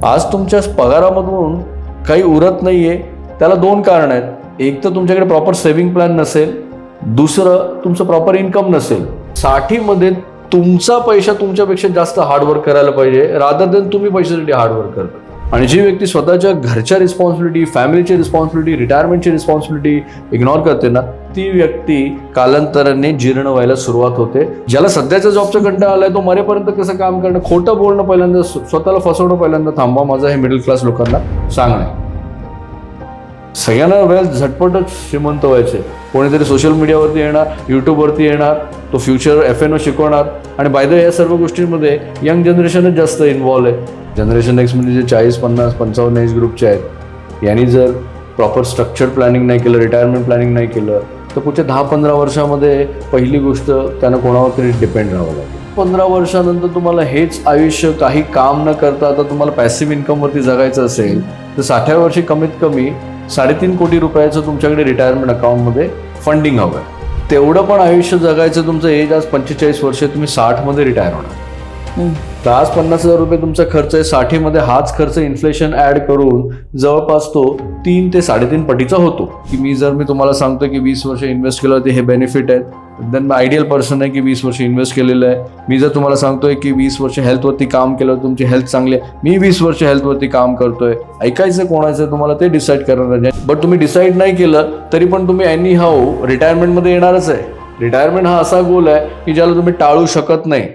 आज तुमच्या पगारामधून काही उरत नाहीये, त्याला दोन कारण आहेत. एक तर तुमच्याकडे प्रॉपर सेव्हिंग प्लॅन नसेल, दुसरं तुमचं प्रॉपर इन्कम नसेल. 60मध्ये तुमचा पैसा तुमच्यापेक्षा जास्त हार्डवर्क करायला पाहिजे, रादर देन तुम्ही पैशासाठी हार्डवर्क करता. आणि जी व्यक्ती स्वतःच्या घरच्या रिस्पॉन्सिबिलिटी, फॅमिलीची रिस्पॉन्सिबिलिटी, रिटायरमेंटची रिस्पॉन्सिबिलिटी इग्नोर करते ना, ती व्यक्ती कालांतराने जीर्ण व्हायला सुरुवात होते. ज्याला सध्याच्या जॉबचा कंटाळा आलाय तो मरेपर्यंत कसं काम करणं, खोटं बोलणं पहिल्यांदा, स्वतःला फसवणं पहिल्यांदा थांबवा. माझं हे मिडल क्लास लोकांना सांगणं आहे. सगळ्यांना वेळ झटपटच श्रीमंत व्हायचे. कोणीतरी सोशल मीडियावरती येणार, यूट्यूबवरती येणार, तो फ्युचर FNO शिकवणार. आणि बाय द वे या सर्व गोष्टींमध्ये यंग जनरेशनच जास्त इन्व्हॉल्व आहे. जनरेशन एक्स म्हणजे जे 40, 50, 55 एज ग्रुपचे आहेत, यांनी जर प्रॉपर स्ट्रक्चर प्लॅनिंग नाही केलं, रिटायरमेंट प्लॅनिंग नाही केलं, तर पुढच्या 10-15 वर्षामध्ये पहिली गोष्ट त्यांना कोणावर तरी डिपेंड राहावं लागेल. 15 वर्षानंतर तुम्हाला हेच आयुष्य काही काम न करता आता तुम्हाला पॅसिव्ह इन्कमवरती जगायचं असेल तर 60व्या वर्षी कमीत कमी 3.5 कोटी रुपयाचं तुमच्याकडे रिटायरमेंट अकाउंटमध्ये फंडिंग हवं आहे. तेवढं पण आयुष्य जगायचं. तुमचं एज आज 45 वर्ष, तुम्ही 60मध्ये रिटायर होणार. तर आज 50,000 रुपये तुमचा खर्च आहे, 60मध्ये हाच खर्च इन्फ्लेशन ऍड करून जवळपास तो 3 ते 3.5 पटीचा होतो. की मी तुम्हाला सांगतो की 20 वर्ष इन्व्हेस्ट केलं ते हे बेनिफिट आहेत, देन मी आयडियल पर्सन आहे की 20 वर्ष इन्व्हेस्ट केलेलं आहे. मी जर तुम्हाला सांगतोय की 20 वर्ष हेल्थवरती काम केलं, तुमची हेल्थ चांगली आहे, मी 20 वर्ष हेल्थवरती काम करतोय, ऐकायचं कोणाचं तुम्हाला ते डिसाईड करणार आहे. बट तुम्ही डिसाईड नाही केलं तरी पण तुम्ही एनी हाऊ रिटायरमेंटमध्ये येणारच आहे. रिटायरमेंट हा असा गोल आहे की ज्याला तुम्ही टाळू शकत नाही.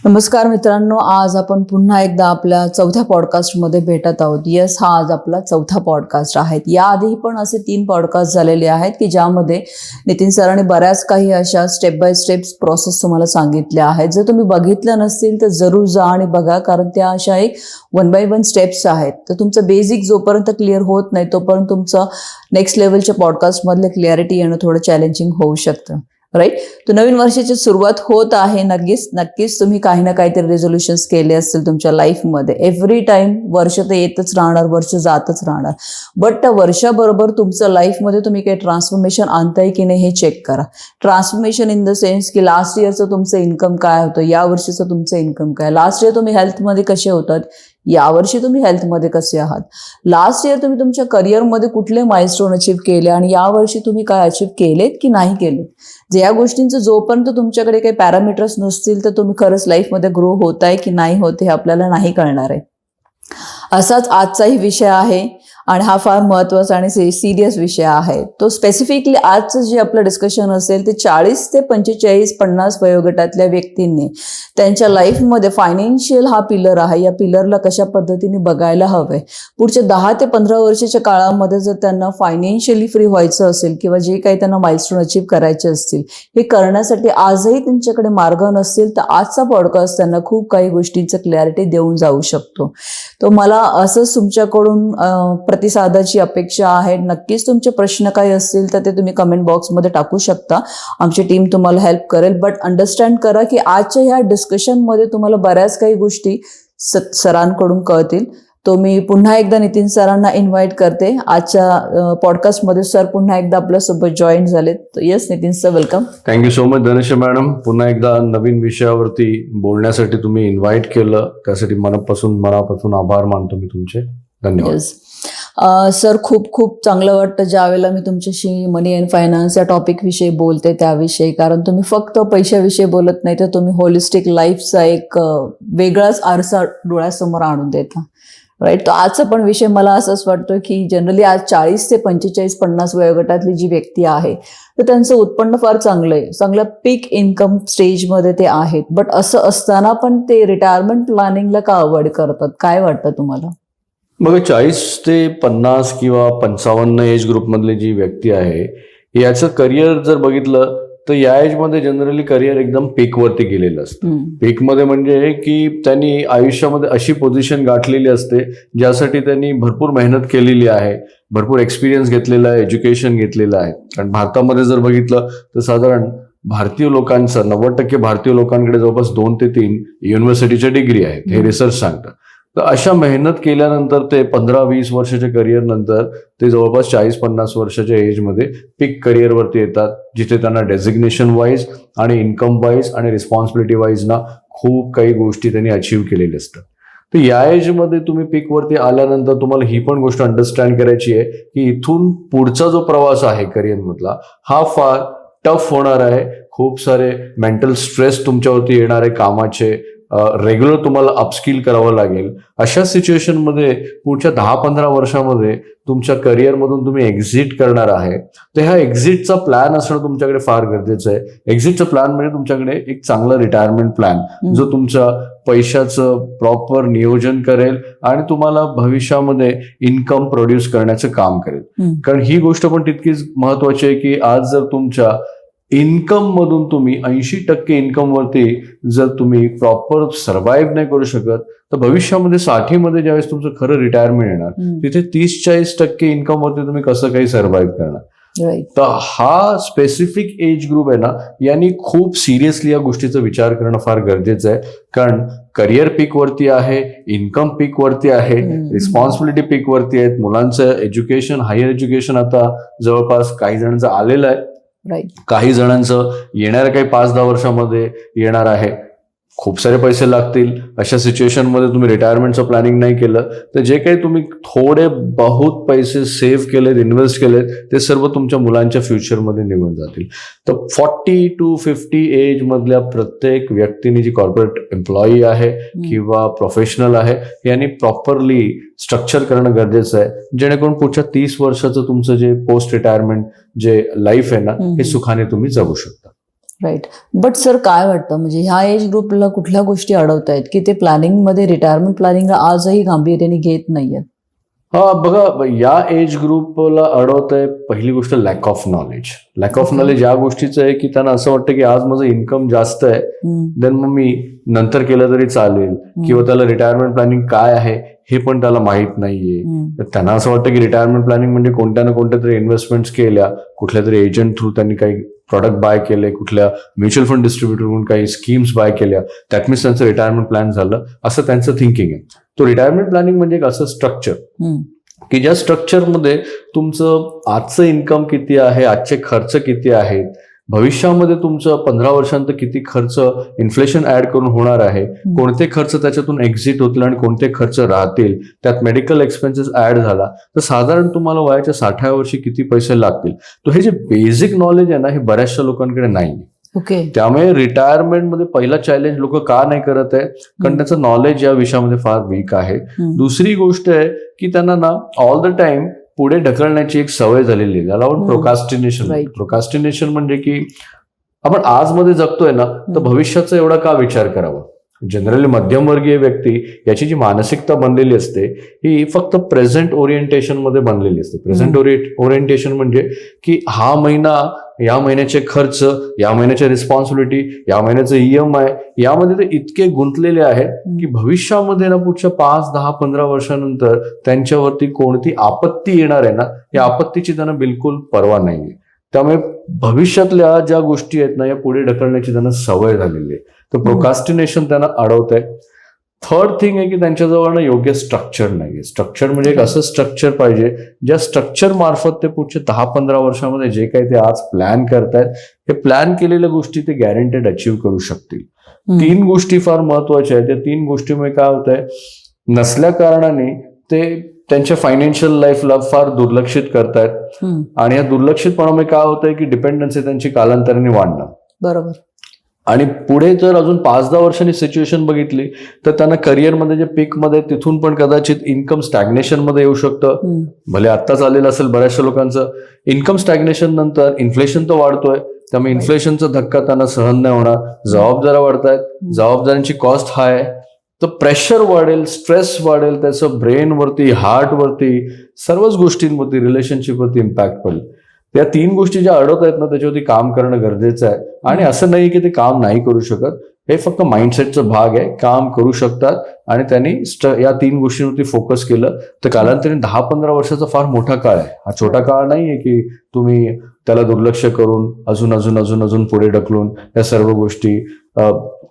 नमस्कार मित्रांनो, आज आपण पुन्हा एकदा आपल्या 4थ्या पॉडकास्टमध्ये भेटत आहोत. येस, हा आज आपला 4था पॉडकास्ट आहे. याआधी पण असे 3 पॉडकास्ट झालेले आहेत की ज्यामध्ये नितीन सरांनी बऱ्याच काही अशा स्टेप बाय स्टेप्स प्रोसेस तुम्हाला सांगितल्या आहेत. जर तुम्ही बघितल्या नसतील तर जरूर जा आणि बघा, कारण त्या अशा एक 1 by 1 स्टेप्स आहेत. तर तुमचं बेसिक जोपर्यंत क्लिअर होत नाही तोपर्यंत तुमचं नेक्स्ट लेवलच्या पॉडकास्टमधलं क्लिअरिटी येणं थोडं चॅलेंजिंग होऊ शकतं. राईट. तर नवीन वर्षाची सुरुवात होत आहे. नक्कीच तुम्ही काही ना काहीतरी रेझोल्युशन्स केले असतील तुमच्या लाईफमध्ये. एव्हरी टाइम वर्ष तर येतच राहणार, वर्ष जातच राहणार, बट त्या वर्षाबरोबर तुमचं लाईफमध्ये तुम्ही काही ट्रान्सफॉर्मेशन आणताय की नाही हे चेक करा. ट्रान्सफॉर्मेशन इन द सेन्स की लास्ट इयरचं तुमचं इन्कम काय होतं, या वर्षीचं तुमचं इन्कम काय, लास्ट इयर तुम्ही हेल्थमध्ये कसे होतात, यावर्षी तुम्ही हेल्थमध्ये कसे आहात, लास्ट इयर तुम्ही तुमच्या करिअरमध्ये कुठले माइलस्टोन अचीव्ह केले आणि यावर्षी तुम्ही काय अचीव्ह केलेत की नाही केलेत. जे या गोष्टींचं जोपर्यंत तुमच्याकडे काही पॅरामीटर्स नसतील तर तुम्ही खरंच लाईफमध्ये ग्रो होताय की नाही होत हे आपल्याला नाही कळणार आहे. असाच आजचाही विषय आहे आणि हा फार महत्त्वाचा आणि सिरियस विषय आहे. तो स्पेसिफिकली आजचं जे आपलं डिस्कशन असेल ते 40 ते 45-50 वयोगटातल्या व्यक्तींनी त्यांच्या लाईफमध्ये फायनान्शियल हा पिलर आहे, या पिलरला कशा पद्धतीने बघायला हवंय. पुढच्या 10 ते 15 वर्षाच्या काळामध्ये जर त्यांना फायनान्शियली फ्री व्हायचं असेल किंवा जे काही त्यांना माइलस्टोन अचीव्ह करायचे असतील, हे करण्यासाठी आजही त्यांच्याकडे मार्ग नसतील तर आजचा पॉडकास्ट त्यांना खूप काही गोष्टींचं क्लॅरिटी देऊन जाऊ शकतो. तर मला असंच तुमच्याकडून प्रतिसादाची अपेक्षा आहे. नक्कीच तुमचे प्रश्न काही असतील तर ते तुम्ही कमेंट बॉक्समध्ये टाकू शकता. आमची टीम तुम्हाला हेल्प करेल. बट अंडरस्टँड करा की आजच्या ह्या डिस्कशनमध्ये तुम्हाला बऱ्याच काही गोष्टी सरांकडून कळतील. तो मी पुन्हा एकदा नितीन सरांना इन्व्हाइट करते आजच्या पॉडकास्टमध्ये. सर पुन्हा एकदा आपल्यासोबत जॉईन झालेत. Yes Nitin sir, welcome. Thank you so much Dhanashree madam. पुन्हा एकदा नवीन विषयावरती बोलण्यासाठी तुम्ही इन्व्हाइट केलं, त्यासाठी मनापासून आभार मानतो मी तुमचे. धन्यवाद. सर, खूप चांगलं वाटतं ज्यावेळेला मी तुमच्याशी मनी अँड फायनान्स या टॉपिकविषयी बोलते त्याविषयी, कारण तुम्ही फक्त पैशाविषयी बोलत नाही तर तुम्ही होलिस्टिक लाईफचा एक वेगळाच आरसा डोळ्यासमोर आणून देता. राईट. तर आजचा पण विषय मला असंच वाटतं की जनरली आज 40 ते 45-50 वयोगटातली जी व्यक्ती आहे तर त्यांचं उत्पन्न फार चांगलं आहे, चांगलं पीक इन्कम स्टेजमध्ये ते आहेत. बट असं असताना पण ते रिटायरमेंट प्लॅनिंगला का अवॉइड करतात, काय वाटतं तुम्हाला? बघा, 40 ते 50 किंवा 55 एज ग्रुपमधली जी व्यक्ती आहे याचं करिअर जर बघितलं तर या एजमध्ये जनरली करिअर एकदम पीकवरती गेलेलं असतं. पीकमध्ये म्हणजे की त्यांनी आयुष्यामध्ये अशी पोझिशन गाठलेली असते ज्यासाठी त्यांनी भरपूर मेहनत केलेली आहे, भरपूर एक्सपिरियन्स घेतलेला आहे, एज्युकेशन घेतलेलं आहे. कारण भारतामध्ये जर बघितलं तर साधारण भारतीय लोकांचं 90% भारतीय लोकांकडे जवळपास 2 ते 3 युनिव्हर्सिटीच्या डिग्री आहेत, हे रिसर्च सांगतं. तर अशा मेहनत केल्यानंतर ते 15-20 वर्षाच्या करिअर नंतर ते जवळपास 40-50 वर्षाच्या एजमध्ये पीक करिअरवरती येतात, जिथे त्यांना डेझिग्नेशन वाईज आणि इन्कम वाईज आणि रिस्पॉन्सिबिलिटी वाईज ना खूप काही गोष्टी त्यांनी अचीव्ह केलेल्या असतात. तर या एजमध्ये तुम्ही पीकवरती आल्यानंतर तुम्हाला ही पण गोष्ट अंडरस्टँड करायची आहे की इथून पुढचा जो प्रवास आहे करिअरमधला हा फार टफ होणार आहे. खूप सारे मेंटल स्ट्रेस तुमच्यावरती येणार आहे कामाचे, रेग्युलर तुम्हाला अपस्किल करावं लागेल. अशा सिच्युएशनमध्ये पुढच्या 10-15 वर्षामध्ये तुमच्या करिअरमधून तुम्ही एक्झिट करणार आहे. तर ह्या एक्झिटचा प्लॅन असणं तुमच्याकडे फार गरजेचं आहे. एक्झिटचा प्लॅन म्हणजे तुमच्याकडे एक चांगला रिटायरमेंट प्लॅन जो तुमच्या पैशाचं प्रॉपर नियोजन करेल आणि तुम्हाला भविष्यामध्ये इन्कम प्रोड्यूस करण्याचं काम करेल. कारण ही गोष्ट पण तितकीच महत्वाची आहे की आज जर तुमच्या इन्कम मधून तुम्ही 80% इन्कम वरती जर तुम्ही प्रॉपर सर्व्हाइव्ह नाही करू शकत तर भविष्यामध्ये 60 मध्ये ज्यावेळेस तुमचं खरं रिटायरमेंट येणार तिथे 30-40% इन्कम वरती तुम्ही कसं काही सर्व्हाइव्ह करणार. तर हा स्पेसिफिक एज ग्रुप आहे ना, यांनी खूप सिरियसली या गोष्टीचा विचार करणं फार गरजेचं आहे. कारण करिअर पीक वरती आहे, इन्कम पीक वरती आहे, रिस्पॉन्सिबिलिटी पीक वरती आहेत, मुलांचं एज्युकेशन, हायर एज्युकेशन आता जवळपास काही जणांचं आलेलं आहे, काही जणांचं येणाऱ्या काही 5-10 वर्षामध्ये येणार आहे. खूप सारे पैसे लागतील. अशा सिच्युएशन मध्ये तुम्ही रिटायरमेंटचं प्लॅनिंग नाही केलं तर जे काही तुम्ही थोडे बहुत पैसे सेव्ह केलेत, इन्व्हेस्ट केलेत ते सर्व तुमच्या मुलांच्या फ्युचरमध्ये निघून जातील. तर 40 to 50 एज मधल्या प्रत्येक व्यक्तीने जी कॉर्पोरेट एम्प्लॉई आहे किंवा प्रोफेशनल आहे यांनी प्रॉपरली स्ट्रक्चर करणं गरजेचं आहे, जेणेकरून पुढच्या 30 वर्षाचं तुमचं जे पोस्ट रिटायरमेंट जे लाईफ आहे ना हे सुखाने तुम्ही जगू शकता. राईट. बट सर काय वाटतं म्हणजे ह्या एज ग्रुपला कुठल्या गोष्टी अडवत आहेत की ते प्लॅनिंगमध्ये, रिटायरमेंट प्लॅनिंगला आजही गांभीर्याने घेत नाहीयेत? हा बघा, या एज ग्रुपला अडवत आहे पहिली गोष्ट lack of knowledge. Lack of knowledge या गोष्टीचं आहे की त्यांना असं वाटतं की आज माझं इन्कम जास्त आहे देन मग मी नंतर केलं तरी चालेल, किंवा त्याला रिटायरमेंट प्लॅनिंग काय आहे हे पण त्याला माहित नाहीये. तर त्यांना असं वाटतं की रिटायरमेंट प्लॅनिंग म्हणजे कोणत्या ना कोणत्या तरी इन्व्हेस्टमेंट्स केल्या, कुठल्या तरी एजंट थ्रू त्यांनी काही प्रॉडक्ट बाय केले, कुठल्या म्युच्युअल फंड डिस्ट्रीब्युटरकडून काही स्कीम्स बाय केल्या, दॅट मीन्स त्यांचं रिटायरमेंट प्लॅन झालं, असं त्यांचं थिंकिंग आहे. तो रिटायरमेंट प्लॅनिंग म्हणजे एक असं स्ट्रक्चर की ज्या स्ट्रक्चरमध्ये तुमचं आजचं इन्कम किती आहे, आजचे खर्च किती आहेत, भविष्यामध्ये तुमचं 15 वर्षांत किती खर्च इन्फ्लेशन ऍड करून होणार आहे, कोणते खर्च त्याच्यातून एक्झिट होतील आणि कोणते खर्च राहतील, त्यात मेडिकल एक्सपेन्सेस ऍड झाला तर साधारण तुम्हाला वयाच्या 60व्या वर्षी किती पैसे लागतील. तर हे जे बेसिक नॉलेज आहे ना हे बऱ्याचशा लोकांकडे नाही. त्यामुळे रिटायरमेंटमध्ये पहिला चॅलेंज लोक का नाही करत आहे, कारण त्याचं नॉलेज या विषयामध्ये फार वीक आहे. दुसरी गोष्ट आहे की त्यांना ना ऑल द टाइम पुढे ढकलण्याची एक सवय झालेली आहे, त्याला आपण प्रोकास्टिनेशन. प्रोकास्टिनेशन म्हणजे की आपण आज मध्ये जगतोय ना तर भविष्याचा एवढा का विचार करावा. जनरली मध्यमवर्गीय व्यक्ती याची जी मानसिकता बनलेली असते ही फक्त प्रेझेंट ओरिएंटेशन मध्ये बनलेली असते. प्रेझेंट ओरिएंटेशन म्हणजे की हा महिना, या महिन्याचे खर्च, या महिन्याच्या रिस्पॉन्सिबिलिटी, या महिन्याचे EMI यामध्ये ते इतके गुंतलेले आहेत की भविष्यामध्ये ना पुढच्या 5, 10, 15 वर्षानंतर त्यांच्यावरती कोणती आपत्ती येणार आहे ना या आपत्तीची त्यांना बिलकुल पर्वा नाहीये. त्यामुळे भविष्यातल्या ज्या गोष्टी आहेत ना या पुढे ढकलण्याची त्यांना सवय झालेली आहे. तर प्रोकास्टिनेशन त्यांना अडवत आहे. थर्ड थिंग आहे की त्यांच्याजवळ ना योग्य स्ट्रक्चर नाहीये. स्ट्रक्चर म्हणजे एक असं स्ट्रक्चर पाहिजे ज्या स्ट्रक्चर मार्फत ते पुढच्या 10-15 वर्षामध्ये जे काही ते आज प्लॅन करतायत हे प्लॅन केलेल्या गोष्टी ते गॅरंटेड अचीव्ह करू शकतील. 3 गोष्टी फार महत्वाच्या आहेत. त्या 3 गोष्टीमुळे काय होत आहे, नसल्या कारणाने ते त्यांच्या फायनान्शियल लाईफला फार दुर्लक्षित करतायत आणि या दुर्लक्षितपणामुळे काय होतंय की डिपेंडन्सी त्यांची कालांतराने वाढणार. बरोबर. आणि पुढे जर अजून 5-10 वर्षांनी सिच्युएशन बघितली तर त्यांना करिअरमध्ये जे पीकमध्ये तिथून पण कदाचित इन्कम स्टॅग्नेशन मध्ये येऊ शकतं. भले आत्ताच आलेलं असेल बऱ्याचशा लोकांचं. इन्कम स्टॅग्नेशन नंतर इन्फ्लेशन तर वाढतोय, त्यामुळे इन्फ्लेशनचा धक्का त्यांना सहन नाही होणार. जबाबदाऱ्या वाढतायत, जबाबदाऱ्यांची कॉस्ट हाय आहे, तर प्रेशर वाढेल, स्ट्रेस वाढेल, त्याचं ब्रेनवरती, हार्टवरती, सर्वच गोष्टींवरती, रिलेशनशिपवरती इम्पॅक्ट पडेल. त्या 3 गोष्टी ज्या अडवत आहेत ना त्याच्यावरती काम करणं गरजेचं आहे. आणि असं नाही की ते काम नाही करू शकत, हे फक्त माइंडसेटचा भाग आहे. काम करू शकतात आणि त्यांनी या 3 गोष्टींवरती फोकस केलं तर कालांतराने 10-15 वर्षाचा फार मोठा काळ आहे. हा छोटा काळ नाहीये की तुम्ही त्याला दुर्लक्ष करून अजून अजून अजून अजून पुढे ढकलून या सर्व गोष्टी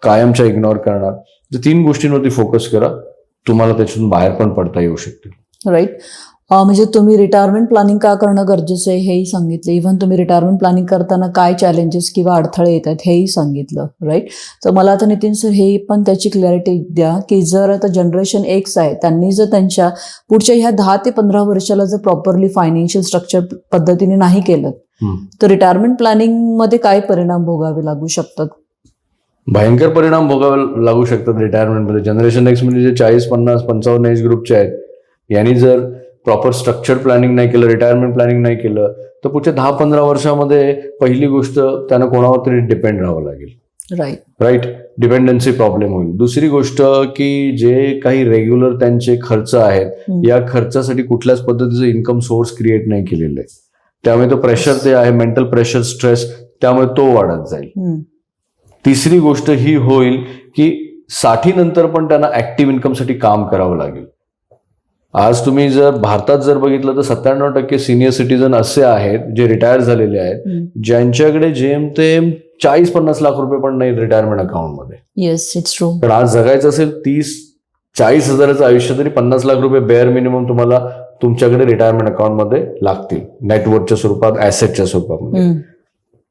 कायमच्या इग्नोर करणार. तर 3 गोष्टींवरती फोकस करा, तुम्हाला त्याच्यातून बाहेर पण पडता येऊ शकते. राईट. म्हणजे तुम्ही रिटायरमेंट प्लॅनिंग का करणं गरजेचं आहे हेही सांगितलं. इव्हन तुम्ही रिटायरमेंट प्लॅनिंग करताना काय चॅलेंजेस किंवा अडथळे येतात हेही सांगितलं, राईट. तर मला आता नितीन सर हे पण त्याची क्लॅरिटी द्या की जर आता जनरेशन एक्स आहे त्यांनी जर त्यांच्या पुढच्या ह्या 10 ते 15 वर्षाला जर प्रॉपरली फायनान्शियल स्ट्रक्चर पद्धतीने नाही केलं तर रिटायरमेंट प्लॅनिंग मध्ये काय परिणाम भोगावे लागू शकतात? भयंकर परिणाम भोगावे लागू शकतात रिटायरमेंटमध्ये. जनरेशन एक्स म्हणजे जे 40, 50, 55 एज ग्रुपचे आहेत, यांनी जर प्रॉपर स्ट्रक्चर प्लॅनिंग नाही केलं, रिटायरमेंट प्लॅनिंग नाही केलं, तर पुढच्या 10-15 वर्षामध्ये पहिली गोष्ट त्यांना कोणावर तरी डिपेंड राहावं लागेल. राईट, डिपेंडन्सी प्रॉब्लेम होईल. दुसरी गोष्ट की जे काही रेग्युलर त्यांचे खर्च आहेत या खर्चासाठी कुठल्याच पद्धतीचं इन्कम सोर्स क्रिएट नाही केलेलं आहे. त्यामुळे तो प्रेशर ते आहे, मेंटल प्रेशर, स्ट्रेस, त्यामुळे तो वाढत जाईल. तिसरी गोष्ट ही होईल की 60 नंतर पण त्यांना ऍक्टिव्ह इन्कमसाठी काम करावं लागेल. आज तुम्ही जर भारतात जर बघितलं तर 97% सिनियर सिटीजन असे आहेत जे रिटायर झालेले आहेत ज्यांच्याकडे जेमतेम 40-50 लाख रुपये पण नाही रिटायरमेंट अकाउंटमध्ये. Yes, it's true. तर आज जगायचं असेल 30-40 हजाराचं आयुष्य तरी 50 लाख रुपये बेअर मिनिमम तुम्हाला तुमच्याकडे रिटायरमेंट अकाउंटमध्ये लागतील, नेटवर्कच्या स्वरूपात, ऍसेटच्या स्वरूपामध्ये.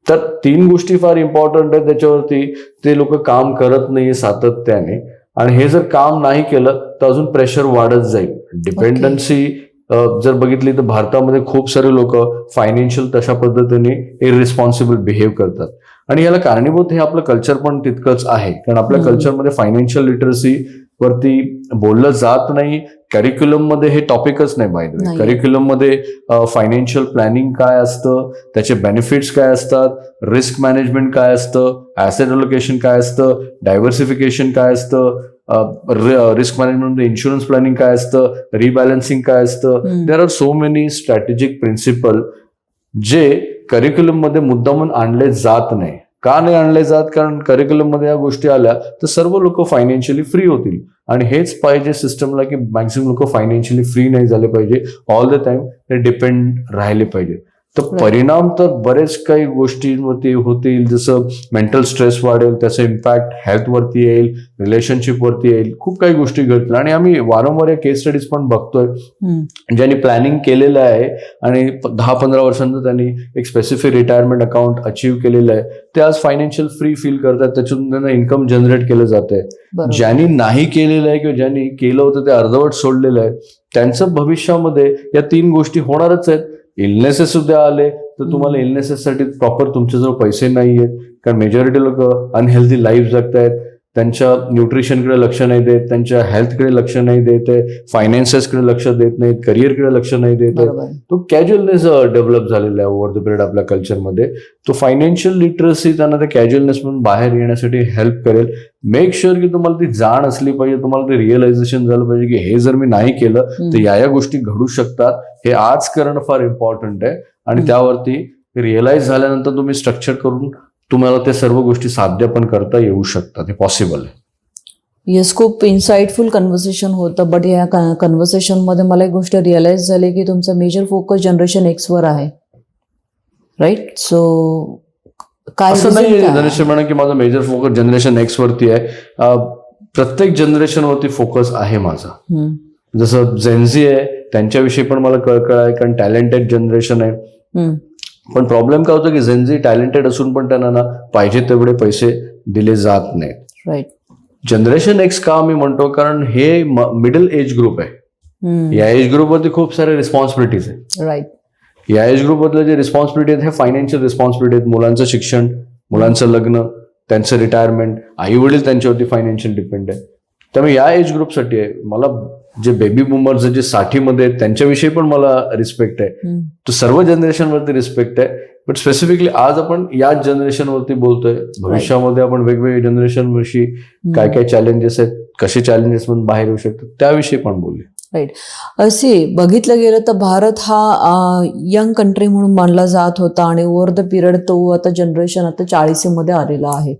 तर 3 गोष्टी फार इम्पॉर्टंट आहेत. त्याच्यावरती ते लोक काम करत नाहीये सातत्याने, आणि हे जर काम नाही केलं तर अजून प्रेशर वाढत जाईल. डिपेंडन्सी जर बघितली तर भारतामध्ये खूप सारे लोक फायनान्शियल तशा पद्धतीने इररिस्पॉन्सिबल बिहेव करतात, आणि याला कारणीभूत हे आपलं कल्चर पण तितकंच आहे. कारण आपल्या कल्चरमध्ये फायनान्शियल लिटरसी वरती बोललं जात नाही. करिक्युलम मध्ये हे टॉपिकच नाही. बाय द वे, करिक्युलम मध्ये फायनान्शियल प्लॅनिंग काय असतं, त्याचे बेनिफिट्स काय असतात, रिस्क मॅनेजमेंट काय असतं, ऍसेट अलोकेशन काय असतं, डायव्हर्सिफिकेशन काय असतं, रिस्क मॅनेजमेंट, इन्शुरन्स प्लॅनिंग काय असतं, रिबॅलन्सिंग काय असतं. There are so many strategic principle जे करिक्युलम मध्ये मुद्दामून आणले जात नाही. का नाही आणले जात? कारण करिक्युलम मध्ये या गोष्टी आल्या तर सर्व लोक फायनान्शियली फ्री होतील, आणि हेच पाहिजे सिस्टमला की मॅक्सिमम लोक फायनान्शियली फ्री नाही झाले पाहिजे, ऑल द टाइम ते डिपेंड राहिले पाहिजे. तर परिणाम तर बरेच काही गोष्टींवरती होतील, जसं मेंटल स्ट्रेस वाढेल, त्याचा इम्पॅक्ट हेल्थवरती येईल, रिलेशनशिप वरती येईल, खूप काही गोष्टी घडतील. आणि आम्ही वारंवार या केस स्टडीज पण बघतोय ज्यांनी प्लॅनिंग केलेलं आहे आणि 10-15 वर्षांचं त्यांनी एक स्पेसिफिक रिटायरमेंट अकाउंट अचीव्ह केलेलं आहे, ते आज फायनान्शियल फ्री फील करतात, त्याच्यातून त्यांना इन्कम जनरेट केलं जातंय. ज्यांनी नाही केलेलं आहे किंवा ज्यांनी केलं होतं ते अर्धवट सोडलेलं आहे, त्यांचं भविष्यामध्ये या 3 गोष्टी होणारच आहेत. इलनेसेस सुद्धा आले तर तुम्हाला इलनेसेससाठी प्रॉपर तुमच्याजवळ पैसे नाही आहेत, कारण मेजॉरिटी लोक अनहेल्दी लाईफ जगतायत, त्यांच्या न्यूट्रिशनकडे लक्ष नाही देत, त्यांच्या हेल्थकडे लक्ष नाही देत आहे, फायनान्सेसकडे लक्ष देत नाहीत, करिअरकडे लक्ष नाही देत आहे. तो कॅज्युअलनेस डेव्हलप झालेला आहे ओव्हर द पिरियड आपल्या कल्चरमध्ये. तो फायनान्शियल लिटरसी त्यांना त्या कॅज्युअलनेस मधून बाहेर येण्यासाठी हेल्प करेल. मेक शुअर की तुम्हाला ती जाण असली पाहिजे, तुम्हाला ते रिअलायझेशन झालं पाहिजे की हे जर मी नाही केलं तर या गोष्टी घडू शकतात. हे आज करणं फार इम्पॉर्टंट आहे, आणि त्यावरती रिअलाइज झाल्यानंतर तुम्ही स्ट्रक्चर करून तुम्हाला त्या सर्व गोष्टी साध्य पण करता येऊ शकतात. हे पॉसिबल आहे. येस, खूप इन्साइटफुल कन्व्हर्सेशन होतं. बट या कन्व्हर्सेशन मध्ये मला एक गोष्ट रिअलाइज झाली की तुमचा मेजर फोकस जनरेशन एक्स वर आहे, राईट? सो काय असं नाही जनरेशन म्हणा की माझा मेजर फोकस जनरेशन एक्स वरती आहे. प्रत्येक जनरेशन वरती फोकस आहे माझा. जसं जेनझी आहे त्यांच्याविषयी पण मला कळकळ आहे, कारण टॅलेंटेड जनरेशन आहे. पण प्रॉब्लेम काय होतो की जेनझी टॅलेंटेड असून पण त्यांना ना पाहिजे तेवढे पैसे दिले जात नाहीत. राईट. जनरेशन एक्स का मी म्हणतो, कारण हे मिडल एज ग्रुप आहे. या एज ग्रुपवरती खूप सारे रिस्पॉन्सिबिलिटीज आहेत. राईट. या एज ग्रुपमधले जे रिस्पॉन्सिबिलिटी आहेत हे फायनान्शियल रिस्पॉन्सिबिलिटी आहेत. मुलांचं शिक्षण, मुलांचं लग्न, त्यांचं रिटायरमेंट, आई वडील त्यांच्यावरती फायनान्शियल डिपेंड आहे. त्यामुळे या एज ग्रुपसाठी आहे. मला जे बेबी बुमर्स जे 60 मध्ये आहेत त्यांच्याविषयी पण मला रिस्पेक्ट आहे. तो सर्व जनरेशनवरती रिस्पेक्ट आहे. बट स्पेसिफिकली आज आपण याच जनरेशनवरती बोलतोय. भविष्यामध्ये आपण वेगवेगळ्या जनरेशन विषयी काय काय चॅलेंजेस आहेत, कसे चॅलेंजेस मधून बाहेर येऊ शकतात त्याविषयी पण बोलूया. राईट. असे बघितलं गेलं तर भारत हा यंग कंट्री म्हणून मानला जात होता, आणि ओव्हर द पिरियड तो आता जनरेशन आता 40 मध्ये आलेला आहे.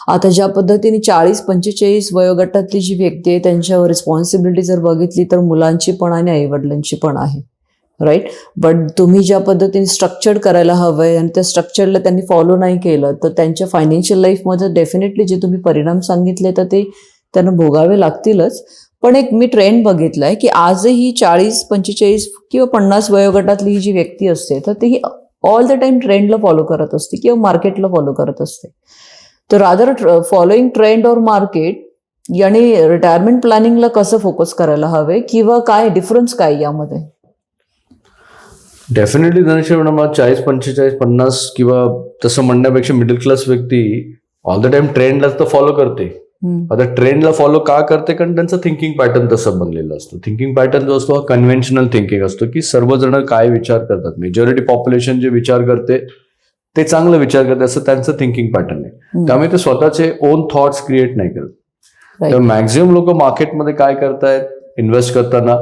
आता ज्या पद्धतीने 40-45 वयोगटातली जी व्यक्ती आहे त्यांच्यावर रिस्पॉन्सिबिलिटी जर बघितली तर मुलांची पण आणि आईवडिलांची पण आहे, राईट? बट तुम्ही ज्या पद्धतीने स्ट्रक्चर्ड करायला हवंय आणि त्या स्ट्रक्चरला त्यांनी फॉलो नाही केलं तर त्यांच्या फायनान्शियल लाईफमध्ये डेफिनेटली जे तुम्ही परिणाम सांगितले तर ते त्यांना भोगावे लागतीलच. पण एक मी ट्रेंड बघितलाय की आजही 40, 45 किंवा 50 वयोगटातली ही जी व्यक्ती असते तर ती ऑल द टाइम ट्रेंडला फॉलो करत असते किंवा मार्केटला फॉलो करत असते. तर रादर फॉलोइंग ट्रेंड और मार्केट याने रिटायरमेंट प्लॅनिंगला कसं फोकस करायला हवे किंवा काय डिफरन्स काय यामध्ये? डेफिनेटली धनश्री मॅडम, 40, 45, 50 किंवा तसं म्हणण्यापेक्षा मिडल क्लास व्यक्ती ऑल द टाइम ट्रेंडलाच तर फॉलो करते. आता ट्रेंडला फॉलो का करते? कारण त्यांचं थिंकिंग पॅटर्न तसं बनलेलं असतं. थिंकिंग पॅटर्न जो असतो हा कन्व्हेन्शनल थिंकिंग असतो की सर्वजण काय विचार करतात, मेजॉरिटी पॉप्युलेशन जे विचार करते ते चांगलं विचार करते असं त्यांचं थिंकिंग पॅटर्न आहे. त्यामुळे ते स्वतःचे ओन थॉट्स क्रिएट नाही करत. तर मॅक्झिमम लोक मार्केटमध्ये काय करतायत इन्व्हेस्ट करताना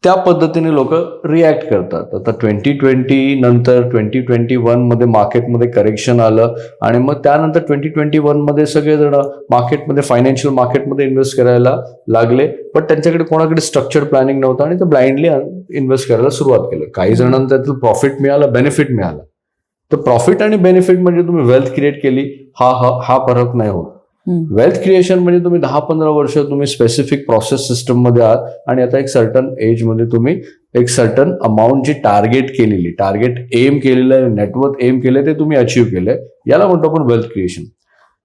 त्या पद्धतीने लोक रिॲक्ट करतात. आता 2020 नंतर 2021 मध्ये मार्केटमध्ये करेक्शन आलं आणि मग त्यानंतर 2021 मध्ये सगळेजण मार्केटमध्ये फायनान्शियल मार्केटमध्ये इन्व्हेस्ट करायला लागले. पण त्यांच्याकडे कोणाकडे स्ट्रक्चर्ड प्लॅनिंग नव्हतं आणि ते ब्लाइंडली इन्व्हेस्ट करायला सुरुवात केलं. काही जणांना त्यातलं प्रॉफिट मिळालं, बेनिफिट मिळालं. तर प्रॉफिट आणि बेनिफिट म्हणजे तुम्ही वेल्थ क्रिएट केली हा फरक नाही होत. वेल्थ क्रिएशन म्हणजे तुम्ही 10-15 वर्ष तुम्ही स्पेसिफिक प्रोसेस सिस्टम मध्ये आहात आणि आता एक सर्टन एज मध्ये तुम्ही एक सर्टन अमाऊंटची टार्गेट एम केलेलं आहे, नेटवर्थ एम केलंय, ते तुम्ही अचीव्ह केलंय, याला म्हणतो आपण वेल्थ क्रिएशन.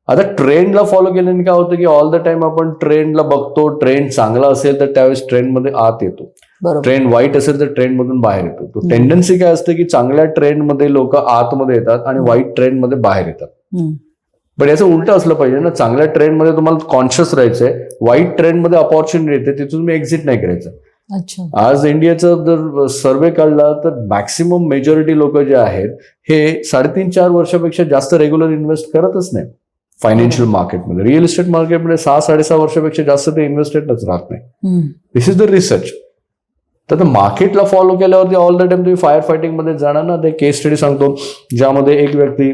आता ट्रेंडला फॉलो केल्याने काय होतं की ऑल द टाइम आपण ट्रेंडला बघतो, ट्रेंड चांगला असेल तर त्यावेळेस ट्रेंडमध्ये आत येतो, ट्रेंड वाईट असेल तर ट्रेंड मधून बाहेर येतो. तो टेंडन्सी काय असते की चांगल्या ट्रेंडमध्ये लोक आतमध्ये येतात आणि वाईट ट्रेंडमध्ये बाहेर येतात. पण याचं उलट असलं पाहिजे ना, चांगल्या ट्रेंडमध्ये तुम्हाला कॉन्शियस राहायचंय, वाईट ट्रेंडमध्ये अपॉर्च्युनिटी येते तिथून तुम्ही एक्झिट नाही करायचं. आज इंडियाचा जर सर्वे काढला तर मॅक्सिमम मेजॉरिटी लोक जे आहेत हे 3.5-4 वर्षापेक्षा जास्त रेग्युलर इन्व्हेस्ट करतच नाही फायनान्शियल मार्केटमध्ये. रिअल इस्टेट मार्केटमध्ये 6-6.5 वर्षापेक्षा जास्त ते इन्व्हेस्टेडच राहत नाही. दिस इज द रिसर्च. तर मार्केटला फॉलो केल्यावरती ऑल द टाइम तुम्ही फायर फायटिंग मध्ये जाणार ना. ते केस स्टडी सांगतो ज्यामध्ये एक व्यक्ती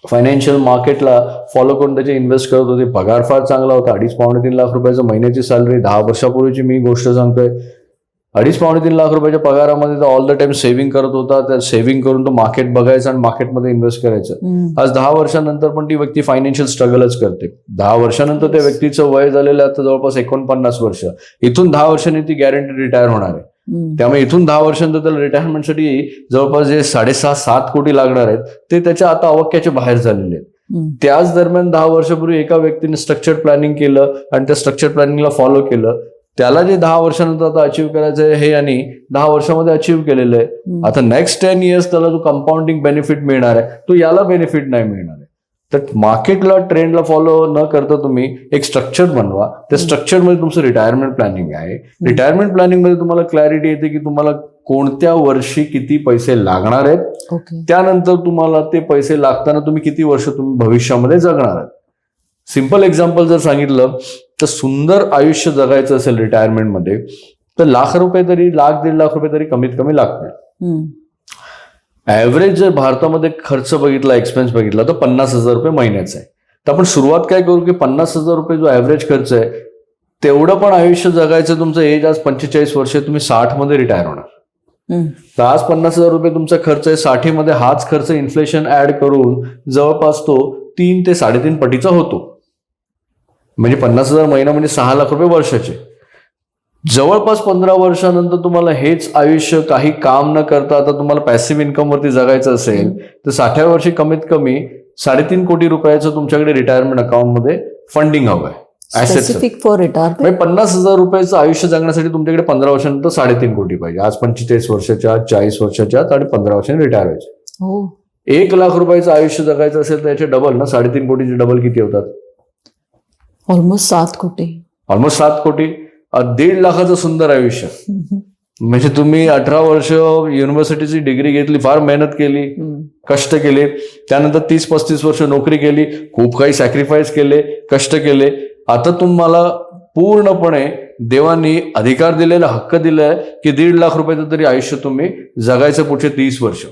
फायनान्शियल मार्केटला फॉलो करून त्याचे इन्व्हेस्ट करत होते, पगार फार चांगला होता, 2.5-3 लाख रुपयाचं महिन्याची सॅलरी. 10 वर्षापूर्वीची मी गोष्ट सांगतोय. 2.5-3 लाख रुपयाच्या पगारामध्ये तो ऑल द टाइम सेव्हिंग करत होता. त्या सेव्हिंग करून तो मार्केट बघायचा आणि मार्केटमध्ये इन्व्हेस्ट करायचं. आज 10 वर्षानंतर पण ती व्यक्ती फायनान्शियल स्ट्रगलच करते. 10 वर्षानंतर त्या व्यक्तीचं वय झालेलं आहे आता जवळपास 49 वर्ष. इथून 10 वर्षांनी ती गॅरंटी रिटायर होणार आहे. त्यामुळे इथून 10 वर्षांनंतर त्याला रिटायरमेंटसाठी जवळपास जे 6.5-7 कोटी लागणार आहेत ते त्याच्या आता अवक्याच्या बाहेर झालेले आहेत. त्याच दरम्यान 10 वर्षापूर्वी एका व्यक्तीने स्ट्रक्चर्ड प्लॅनिंग केलं आणि त्या स्ट्रक्चर्ड प्लॅनिंगला फॉलो केलं. त्याला जे 10 वर्षानंतर आता अचीव्ह करायचं आहे हे आणि 10 वर्षामध्ये अचीव्ह केलेलं आहे. आता नेक्स्ट 10 इयर्स त्याला जो कंपाऊंडिंग बेनिफिट मिळणार आहे तो याला बेनिफिट नाही मिळणार आहे. तर मार्केटला ट्रेंडला फॉलो न करता तुम्ही एक स्ट्रक्चर बनवा. त्या स्ट्रक्चरमध्ये तुमचं रिटायरमेंट प्लॅनिंग आहे. रिटायरमेंट प्लॅनिंग मध्ये तुम्हाला क्लॅरिटी येते की तुम्हाला कोणत्या वर्षी किती पैसे लागणार आहेत, त्यानंतर तुम्हाला ते पैसे लागताना तुम्ही किती वर्ष तुम्ही भविष्यामध्ये जगणार आहात. सिंपल एक्झाम्पल जर सांगितलं तर सुंदर आयुष्य जगायचं असेल रिटायरमेंटमध्ये तर $1,00,000 1.5 लाख तरी कमीत कमी लागतात. ऍव्हरेज जर भारतामध्ये खर्च बघितला, एक्सपेन्स बघितला तर $50,000 महिन्याचा आहे. तर आपण सुरुवात काय करू की $50,000 जो ऍव्हरेज खर्च आहे तेवढं पण आयुष्य जगायचं. तुमचं एज आज 45 वर्ष, तुम्ही 60 मध्ये रिटायर होणार. तर आज $50,000 तुमचा खर्च आहे, 60 मध्ये हाच खर्च इन्फ्लेशन ऍड करून जवळपास तो 3 ते 3.5 पटीचा होतो. म्हणजे 50,000 महिना म्हणजे $6 लाख वर्षाचे. जवळपास 15 वर्षानंतर तुम्हाला हेच आयुष्य काही काम न करता आता तुम्हाला पॅसिव्ह इन्कम वरती जगायचं असेल तर 60व्या वर्षी कमीत कमी 3.5 कोटी रुपयाचं तुमच्याकडे रिटायरमेंट अकाउंट मध्ये फंडिंग हवं आहे. Specific for retirement. म्हणजे $50,000 आयुष्य जगण्यासाठी तुमच्याकडे 15 वर्षानंतर 3.5 कोटी पाहिजे. आज 45 वर्षाच्या, 40 वर्षाच्या आणि 15 वर्षांनी रिटायर व्हायचे. 1 लाख रुपयाचं आयुष्य जगायचं असेल तर याचे डबल ना, 3.5 कोटीचे डबल किती होतात? ऑलमोस्ट 7 कोटी. ऑलमोस्ट 7 कोटी. 1.5 लाखाचं सुंदर आयुष्य. म्हणजे तुम्ही 18 वर्ष युनिव्हर्सिटीची डिग्री घेतली, फार मेहनत केली, कष्ट केले, त्यानंतर 30-35 वर्ष नोकरी केली, खूप काही सॅक्रिफाईस केले, कष्ट केले. आता तुम्हाला पूर्णपणे देवानी अधिकार दिलेला, हक्क दिलाय की 1.5 लाख रुपयाचं तरी आयुष्य तुम्ही जगायचं पुढचे 30 वर्ष.